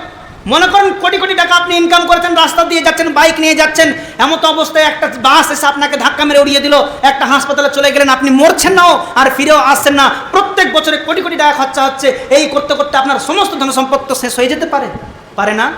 মনে করেন কোটি কোটি টাকা আপনি ইনকাম করেছেন, রাস্তা দিয়ে যাচ্ছেন, বাইক নিয়ে যাচ্ছেন, এমত অবস্থায় একটা বাস এসে আপনাকে ধাক্কা মেরে উড়িয়ে দিল, একটা হাসপাতালে চলে গেলেন, আপনি মরছেন নাও আর ফিরেও আসছেন না, প্রত্যেক বছরে কোটি কোটি টাকা খরচা হচ্ছে। এই করতে করতে আপনার সমস্ত ধন সম্পদ তো শেষ হয়ে যেতে পারে না?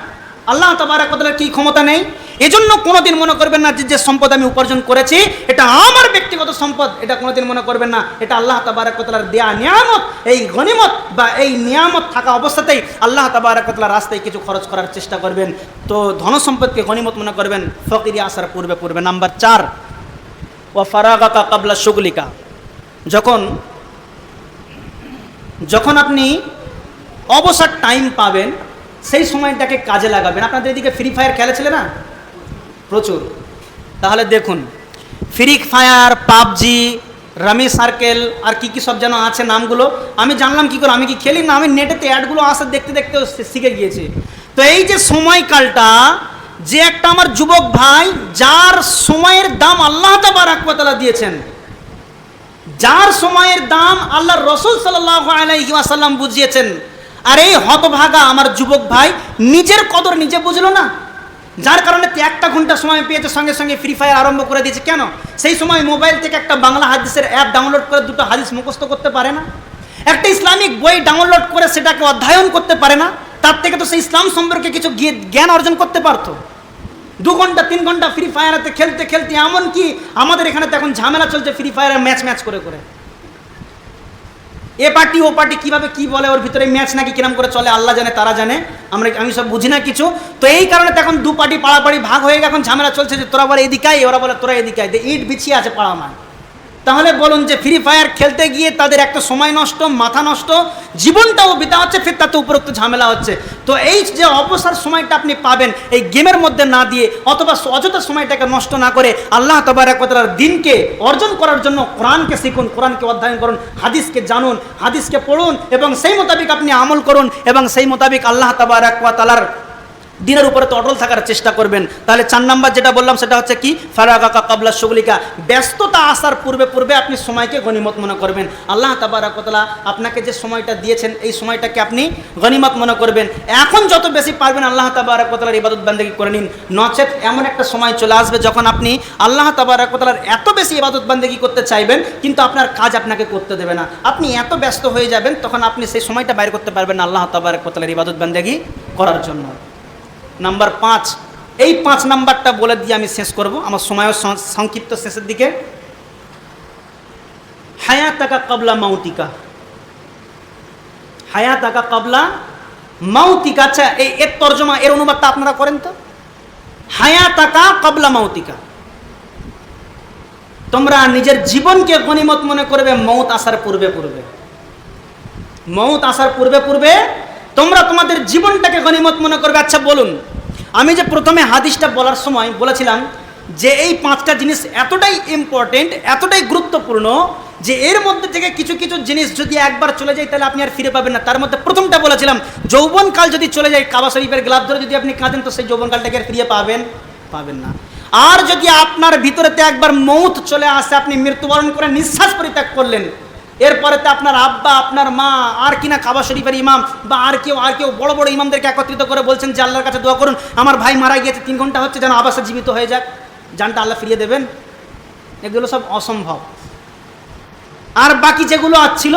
আল্লাহ তাবারক ওয়া তাআলার কি ক্ষমতা নেই? এজন্য কোনোদিন মনে করবেন না যে সম্পদ আমি উপার্জন করেছি এটা আমার ব্যক্তিগত সম্পদ, এটা কোনোদিন মনে করবেন না। এটা আল্লাহ তাবারক ওয়া তাআলার দেয়া নিয়ামত। এই গনিমত বা এই নিয়ামত থাকা অবস্থাতেই আল্লাহ তাবারক ওয়া তাআলার রাস্তায় কিছু খরচ করার চেষ্টা করবেন। তো ধন সম্পদকে গনিমত মনে করবেন ফকিরি আসার পূর্বে পূর্বে। নাম্বার 4, ওয়া ফারাগাকা ক্বাবলা শুগলিকা, যখন আপনি অবসর টাইম পাবেন সেই সময়টাকে কাজে লাগাবেন। আপনাদের এদিকে ফ্রি ফায়ার খেলেছিলে না প্রচুর, তাহলে দেখুন Free Fire, PUBG, Rummy Circle আর কি কি সব যেন আছে নামগুলো আমি জানলাম কি করে, আমি কি খেলি না, আমি নেটেতে অ্যাডগুলো আসে দেখতে দেখতে শিখে গিয়েছি। তো এই যে সময়কালটা, যে একটা আমার যুবক ভাই যার সময়ের দাম আল্লাহ তাবারক ওয়া তাআলা দিয়েছেন, যার সময়ের দাম আল্লাহর রাসূল সাল্লাল্লাহু আলাইহি ওয়াসাল্লাম বুঝিয়েছেন, আর এই হতভাগা আমার যুবক ভাই নিজের কদর নিজে বুঝলো না, যার কারণে 1 ঘন্টা সময় পেয়েছে সঙ্গে সঙ্গে ফ্রি ফায়ার আরম্ভ করে দিয়েছে। কেন? সেই সময় মোবাইল থেকে একটা বাংলা হাদিসের অ্যাপ ডাউনলোড করে 2টো হাদিস মুখস্থ করতে পারে না, একটা ইসলামিক বই ডাউনলোড করে সেটাকে অধ্যয়ন করতে পারে না, তার থেকে তো সেই ইসলাম সম্পর্কে কিছু জ্ঞান অর্জন করতে পারতো। 2 ঘন্টা 3 ঘন্টা ফ্রি ফায়ারেতে খেলতে খেলতে, এমনকি আমাদের এখানে তো এখন ঝামেলা চলছে ফ্রি ফায়ারের ম্যাচ করে করে, এ পার্টি ও পার্টি কীভাবে কি বলে, ওর ভিতরে ম্যাচ নাকি কিরম করে চলে আল্লাহ জানে, তারা জানে, আমি সব বুঝি না কিছু। তো এই কারণে তো এখন 2 পার্টি পাড়াপাড়ি ভাগ হয়ে এখন ঝামেলা চলছে যে তোরা বলে এদিকে আয়, ওরা বলে তোরা এদিকে আয়, ইট বিছিয়ে আছে পাড়া মায়। তাহলে বলুন যে ফ্রি ফায়ার খেলতে গিয়ে তাদের একটা সময় নষ্ট, মাথা নষ্ট, জীবনটাও বিতা হচ্ছে, ফের তাতে উপরোক্ত ঝামেলা হচ্ছে। তো এই যে অবসর সময়টা আপনি পাবেন এই গেমের মধ্যে না দিয়ে, অথবা অযথা সময়টাকে নষ্ট না করে আল্লাহ তাবারক ওয়া তাআলার দ্বীনকে অর্জন করার জন্য কোরআনকে শিখুন, কোরআনকে অধ্যয়ন করুন, হাদিসকে জানুন, হাদিসকে পড়ুন এবং সেই মোতাবিক আপনি আমল করুন এবং সেই মোতাবিক আল্লাহ তাবারক ওয়া তাআলার দিনের উপরে তো অটল থাকার চেষ্টা করবেন। তাহলে 4 নাম্বার যেটা বললাম সেটা হচ্ছে কি, ফারাগাকা ক্বাবলা শুগলিকা, ব্যস্ততা আসার পূর্বে পূর্বে আপনি সময়কে গনিমত মনে করবেন। আল্লাহ তাবারক ওয়া তাআলা আপনাকে যে সময়টা দিয়েছেন এই সময়টাকে আপনি গনিমত মনে করবেন। এখন যত বেশি পারবেন আল্লাহ তাবারক ওয়া তাআলার ইবাদত বান্দেগী করে নিন, নচেত এমন একটা সময় চলে আসবে যখন আপনি আল্লাহ তাবারক ওয়া তাআলার এত বেশি ইবাদত বান্দেগী করতে চাইবেন কিন্তু আপনার কাজ আপনাকে করতে দেবে না, আপনি এত ব্যস্ত হয়ে যাবেন তখন আপনি সেই সময়টা বাইর করতে পারবেন না আল্লাহ তাবারক ওয়া তাআলার ইবাদত বান্দেগী করার জন্য। নাম্বার 5, এই 5 নাম্বারটা বলে দিয়ে আমি শেষ করব, আমার সময়ও সংক্ষিপ্ত শেষের দিকে। হায়াতাকা ক্বাবলা মাউতিকা, হায়াতাকা ক্বাবলা মাউতিকা। আচ্ছা এর তর্জমা, এর অনুবাদটা আপনারা করেন তো। হায়াতাকা ক্বাবলা মাউতিকা, তোমরা নিজের জীবনকে গনিমত মনে করবে মৌত আসার পূর্বে পূর্বে, মৌত আসার পূর্বে পূর্বে তোমরা তোমাদের জীবনটাকে গনিমত মনে করবে। আচ্ছা বলুন, আমি যে প্রথমে হাদিসটা বলার সময় বলেছিলাম যে এই 5টা জিনিস এতটাই ইম্পর্টেন্ট, এতটাই গুরুত্বপূর্ণ যে এর মধ্যে থেকে কিছু কিছু জিনিস যদি একবার চলে যায় তাহলে আপনি আর ফিরে পাবেন না। তার মধ্যে প্রথমটা বলেছিলাম, যৌবনকাল যদি চলে যায়, কাবা শরীফের গ্লাভ ধরে যদি আপনি কাঁদেন তো সেই যৌবনকালটাকে আর ফিরিয়ে পাবেন না। আর যদি আপনার ভিতরেতে একবার মৌত চলে আসে, আপনি মৃত্যুবরণ করে নিঃশ্বাস পরিত্যাগ করলেন, এরপরে তো আপনার আব্বা, আপনার মা, আর কিনা কাবা শরীফের ইমাম বা আর কেউ বড় বড় ইমামদেরকে একত্রিত করে বলছেন যে আল্লাহর কাছে দোয়া করুন আমার ভাই মারা গিয়েছে, 3 ঘন্টা হচ্ছে, যেন আবার জীবিত হয়ে যাক, জানটা আল্লাহ ফিরিয়ে দেবেন। এগুলো সব অসম্ভব। আর বাকি যেগুলো ছিল,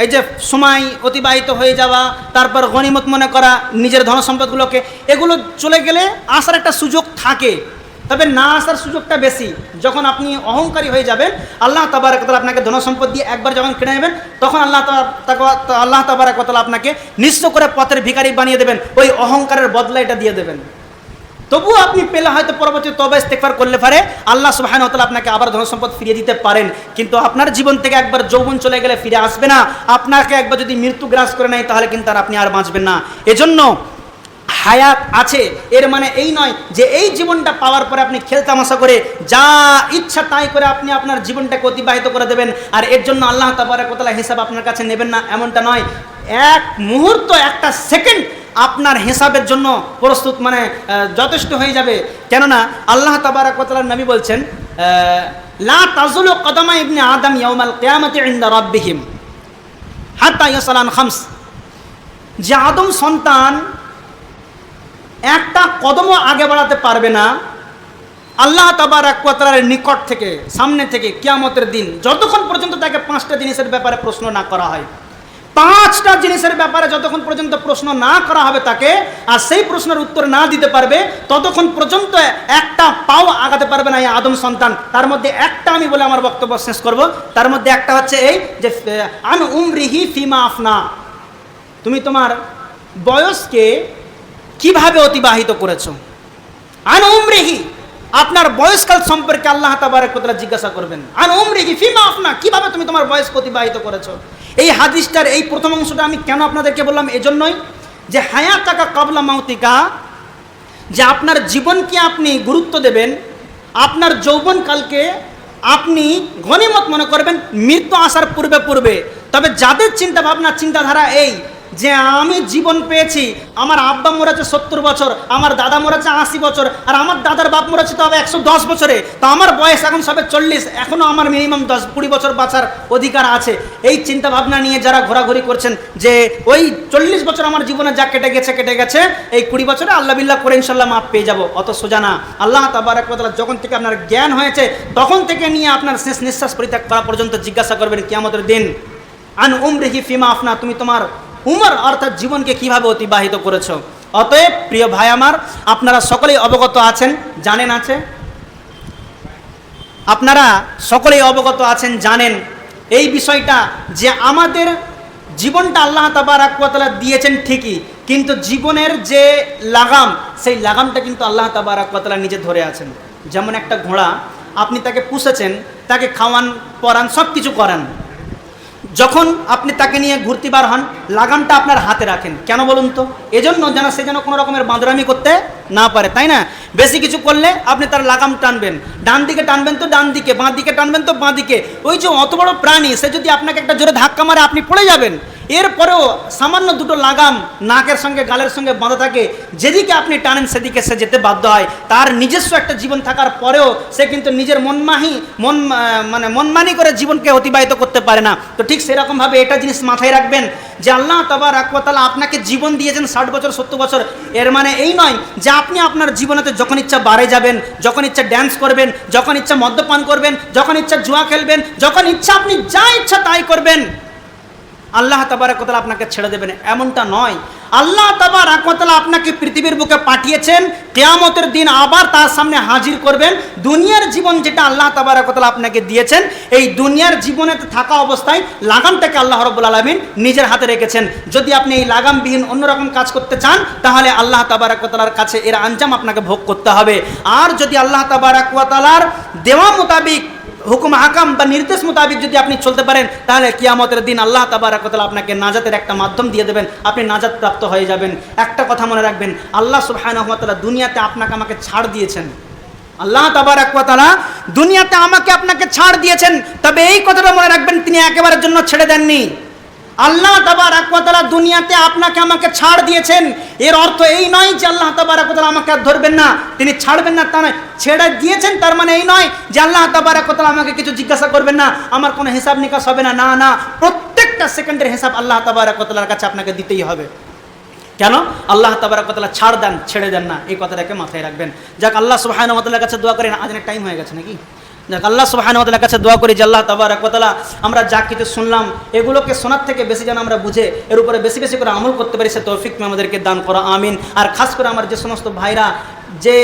এই যে সময় অতিবাহিত হয়ে যাওয়া, তারপর গনিমত মনে করা নিজের ধন সম্পদগুলোকে, এগুলো চলে গেলে আসার একটা সুযোগ থাকে, তবে না আসার সুযোগটা বেশি। যখন আপনি অহংকারী হয়ে যাবেন, আল্লাহ তাবারক ওয়া তাআলা আপনাকে ধন সম্পদ দিয়ে একবার যখন কিনে নেবেন, তখন আল্লাহ তাবারক ওয়া তাআলা আপনাকে নিঃস্ব করে পথের ভিখারি বানিয়ে দেবেন, ওই অহংকারের বদলা এটা দিয়ে দেবেন। তবুও আপনি পেলে হয়তো পরবর্তী তওবা ইস্তেগফার করলে পারে আল্লাহ সুবহানাহু ওয়া তাআলা আপনাকে আবার ধন সম্পদ ফিরিয়ে দিতে পারেন। কিন্তু আপনার জীবন থেকে একবার যৌবন চলে গেলে ফিরে আসবে না, আপনাকে একবার যদি মৃত্যু গ্রাস করে নেয় তাহলে কিন্তু আর আপনি আর বাঁচবেন না। এজন্য হায়াত আছে এর মানে এই নয় যে এই জীবনটা পাওয়ার পরে আপনি খেলতামাশা করে যা ইচ্ছা তাই করে আপনি আপনার জীবনটাকে অতিবাহিত করে দেবেন, আর এর জন্য আল্লাহ তাবারক ওয়া তাআলা হিসাব আপনার কাছে নেবেন না, এমনটা নয়। এক মুহূর্ত, একটা সেকেন্ড আপনার হিসাবের জন্য প্রস্তুত, মানে যথেষ্ট হয়ে যাবে। কেননা আল্লাহ তাবারক ওয়া তাআলার নবী বলছেন, লা তাজুলু কদমা ইবনে আদম ইয়াউমাল কিয়ামাতি ইনদা রাব্বিহিম হাত্তা ইয়াসালান খামস, যে আদম সন্তান একটা কদমও আগে বাড়াতে পারবে না আল্লাহ তাবারক ওয়া তাআলার নিকট থেকে, সামনে থেকে কিয়ামতের দিন, যতক্ষণ পর্যন্ত তাকে 5টা জিনিসের ব্যাপারে প্রশ্ন না করা হয়। 5টা জিনিসের ব্যাপারে যতক্ষণ পর্যন্ত প্রশ্ন না করা হবে তাকে, আর সেই প্রশ্নের উত্তর না দিতে পারবে, ততক্ষণ পর্যন্ত একটা পাও আগাতে পারবে না এই আদম সন্তান। তার মধ্যে একটা আমি বলে আমার বক্তব্য শেষ করব। তার মধ্যে একটা হচ্ছে এই যে আন উমরিহি ফিমা আফনা, তুমি তোমার বয়সকে কিভাবে অতিবাহিত করেছো। আন উমরিহি, আপনার বয়সকাল সম্পর্কে আল্লাহ তাবারক ওয়া তাআলা জিজ্ঞাসা করবেন। আন উমরিহি ফিমা আফনা, কিভাবে তুমি তোমার বয়সকে অতিবাহিত করেছো। এই হাদিসটার এই প্রথম অংশটা আমি কেন আপনাদেরকে বললাম, এজন্যই যে হায়াতাকা কাবলা মাউতিকা, যে আপনার জীবনকে আপনি গুরুত্ব দেবেন, আপনার যৌবনকালকে আপনি গনিমত মনে করবেন মৃত্যু আসার পূর্বে পূর্বে। তবে যাদের চিন্তা ভাবনা চিন্তাধারা এই যে আমি জীবন পেয়েছি, আমার আব্বা মরেছে 70 বছর, আমার দাদা মরেছে 80 বছর, আর আমার দাদার বাপ মরেছে তো 110 বছরে, তো আমার বয়স এখন সবে 40, এখনও আমার মিনিমাম 10-20 বছর বাঁচার অধিকার আছে। এই চিন্তা ভাবনা নিয়ে যারা ঘোরাঘুরি করছেন যে ওই 40 বছর আমার জীবনে যা কেটে গেছে, এই 20 বছরে আল্লাহ বিল্লাহ করে ইনশাল্লাহ মাপ পেয়ে যাব, অত সোজা না। আল্লাহ তাবারক ওয়া তাআলা যখন থেকে আপনার জ্ঞান হয়েছে তখন থেকে নিয়ে আপনার শেষ নিঃশ্বাস পরিত্যাগ করা পর্যন্ত জিজ্ঞাসা করবেন কিয়ামতের দিন। আন উমরিহি ফিমা আফনা, তুমি তোমার উমর অর্থাৎ জীবনকে কিভাবে অতিবাহিত করেছো। অতএব প্রিয় ভাই আমার, আপনারা সকলেই অবগত আছেন, জানেন আছে, আপনারা সকলেই অবগত আছেন, জানেন এই বিষয়টা যে আমাদের জীবনটা আল্লাহ তাবারক ওয়া তাআলা দিয়েছেন ঠিকই, কিন্তু জীবনের যে লাগাম, সেই লাগামটা কিন্তু আল্লাহ তাবারক ওয়া তাআলা নিজে ধরে আছেন। যেমন একটা ঘোড়া, আপনি তাকে পুষেছেন, তাকে খাওয়ান পরান সব কিছু করান, যখন আপনি তাকে নিয়ে ঘুরতে বার হন লাগামটা আপনার হাতে রাখেন, কেন বলুন তো? এজন্য যেন সে যেন কোনো রকমের বাঁদরামি করতে না পারে, তাই না? বেশি কিছু করলে আপনি তার লাগাম টানবেন, ডান দিকে টানবেন তো ডান দিকে, বাঁ দিকে টানবেন তো বাঁ দিকে। ওই যে অত বড় প্রাণী, সে যদি আপনাকে একটা জোরে ধাক্কা মারে আপনি পড়ে যাবেন। এরপরেও সামান্য দুটো লাগাম নাকের সঙ্গে গালের সঙ্গে বাঁধা থাকে, যেদিকে আপনি টানেন সেদিকে সে যেতে বাধ্য হয়। তার নিজস্ব একটা জীবন থাকার পরেও সে কিন্তু নিজের মনমানি করে জীবনকে অতিবাহিত করতে পারে না। তো ঠিক সেরকমভাবে এটা জিনিস মাথায় রাখবেন যে আল্লাহ তাবারক ওয়া তাআলা আপনাকে জীবন দিয়েছেন 60 বছর 70 বছর, এর মানে এই নয় যে আপনি আপনার জীবনেতে যখন ইচ্ছা বারে যাবেন, যখন ইচ্ছা ড্যান্স করবেন, যখন ইচ্ছা মদ্যপান করবেন, যখন ইচ্ছা জুয়া খেলবেন, যখন ইচ্ছা আপনি যা ইচ্ছা তাই করবেন, আল্লাহ তাবারক ওয়া তাআলা আপনাকে ছেড়ে দেবেন, এমনটা নয়। আল্লাহ তাবারক ওয়া তাআলা আপনাকে পৃথিবীর বুকে পাঠিয়েছেন, কিয়ামতের দিন আবার তার সামনে হাজির করবেন। দুনিয়ার জীবন যেটা আল্লাহ তাবারক ওয়া তাআলা আপনাকে দিয়েছেন, এই দুনিয়ার জীবনে থাকা অবস্থায় লাগামটাকে আল্লাহ রাব্বুল আলামিন নিজের হাতে রেখেছেন। যদি আপনি এই লাগামবিহীন অন্যরকম কাজ করতে চান, তাহলে আল্লাহ তাবারক ওয়া তাআলার কাছে এর আঞ্জাম আপনাকে ভোগ করতে হবে। আর যদি আল্লাহ তাবারক ওয়া তাআলার দেওয়া মোতাবিক হুকুম হাকাম বা নির্দেশ মোতাবিক যদি আপনি চলতে পারেন, তাহলে কিয়ামতের দিন আল্লাহ তাবারক ওয়া তাআলা আপনাকে নাজাতের একটা মাধ্যম দিয়ে দেবেন, আপনি নাজাত প্রাপ্ত হয়ে যাবেন। একটা কথা মনে রাখবেন, আল্লাহ সুবহানাহু ওয়া তাআলা দুনিয়াতে আপনাকে আমাকে ছাড় দিয়েছেন। আল্লাহ তাবারক ওয়া তাআলা দুনিয়াতে আমাকে আপনাকে ছাড় দিয়েছেন, তবে এই কথাটা মনে রাখবেন, তিনি একেবারের জন্য ছেড়ে দেননি। আল্লাহ তাবারক ওয়া তাআলা দুনিয়াতে আপনাকে আমাকে ছাড় দিয়েছেন, এর অর্থ এই নয় যে আল্লাহ তাবারক ওয়া তাআলা আমাকে আর ধরবেন না, তিনি ছাড়বেন না তা নয়। ছেড়ে দিয়েছেন তার মানে এই নয় যে আল্লাহ তাবারক ওয়া তাআলা আমাকে কিছু জিজ্ঞাসা করবেন না, আমার কোনো হিসাব নিকাশ হবে না, না না, প্রত্যেকটা সেকেন্ডের হিসাব আল্লাহ তাবারক ওয়া তাআলার কাছে আপনাকে দিতেই হবে। কেন? আল্লাহ তাবারক ওয়া তাআলা ছাড় দেন, ছেড়ে দেন না, এই কথাটাকে মাথায় রাখবেন। যাক, আল্লাহ সুবহানাহু ওয়া তাআলার কাছে দোয়া করেন। আজানের টাইম হয়ে গেছে নাকি? যাক, আল্লাহ সুবহানাহু ওয়া তাআলার কাছে দোয়া করি যে আল্লাহ তাবারক ওয়া তাআলা আমরা যা কিছু শুনলাম এগুলোকে শোনার থেকে বেশি যেন আমরা বুঝে এর উপরে বেশি বেশি করে আমল করতে পারি, সে তৌফিক আমাদেরকে দান করো, আমিন। আর খাস করে আমার যে সমস্ত ভাইরা যে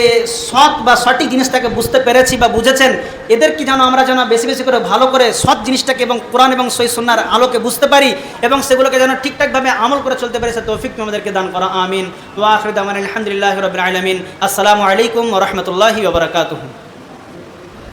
সৎ বা সঠিক জিনিসটাকে বুঝতে পেরেছি বা বুঝেছেন, এদেরকে যেন আমরা যেন বেশি বেশি করে ভালো করে সৎ জিনিসটাকে এবং কোরআন এবং সহিহ সুন্নাহর আলোকে বুঝতে পারি এবং সেগুলোকে যেন ঠিকঠাকভাবে আমল করে চলতে পারি, সে তৌফিক আমাদেরকে দান করো, আমিন। ওয়া আখিরু দাওয়ানা আলহামদুলিল্লাহি রাব্বিল আলামিন। আসসালামু আলাইকুম ওয়া রাহমাতুল্লাহি ওয়া বারাকাতুহু।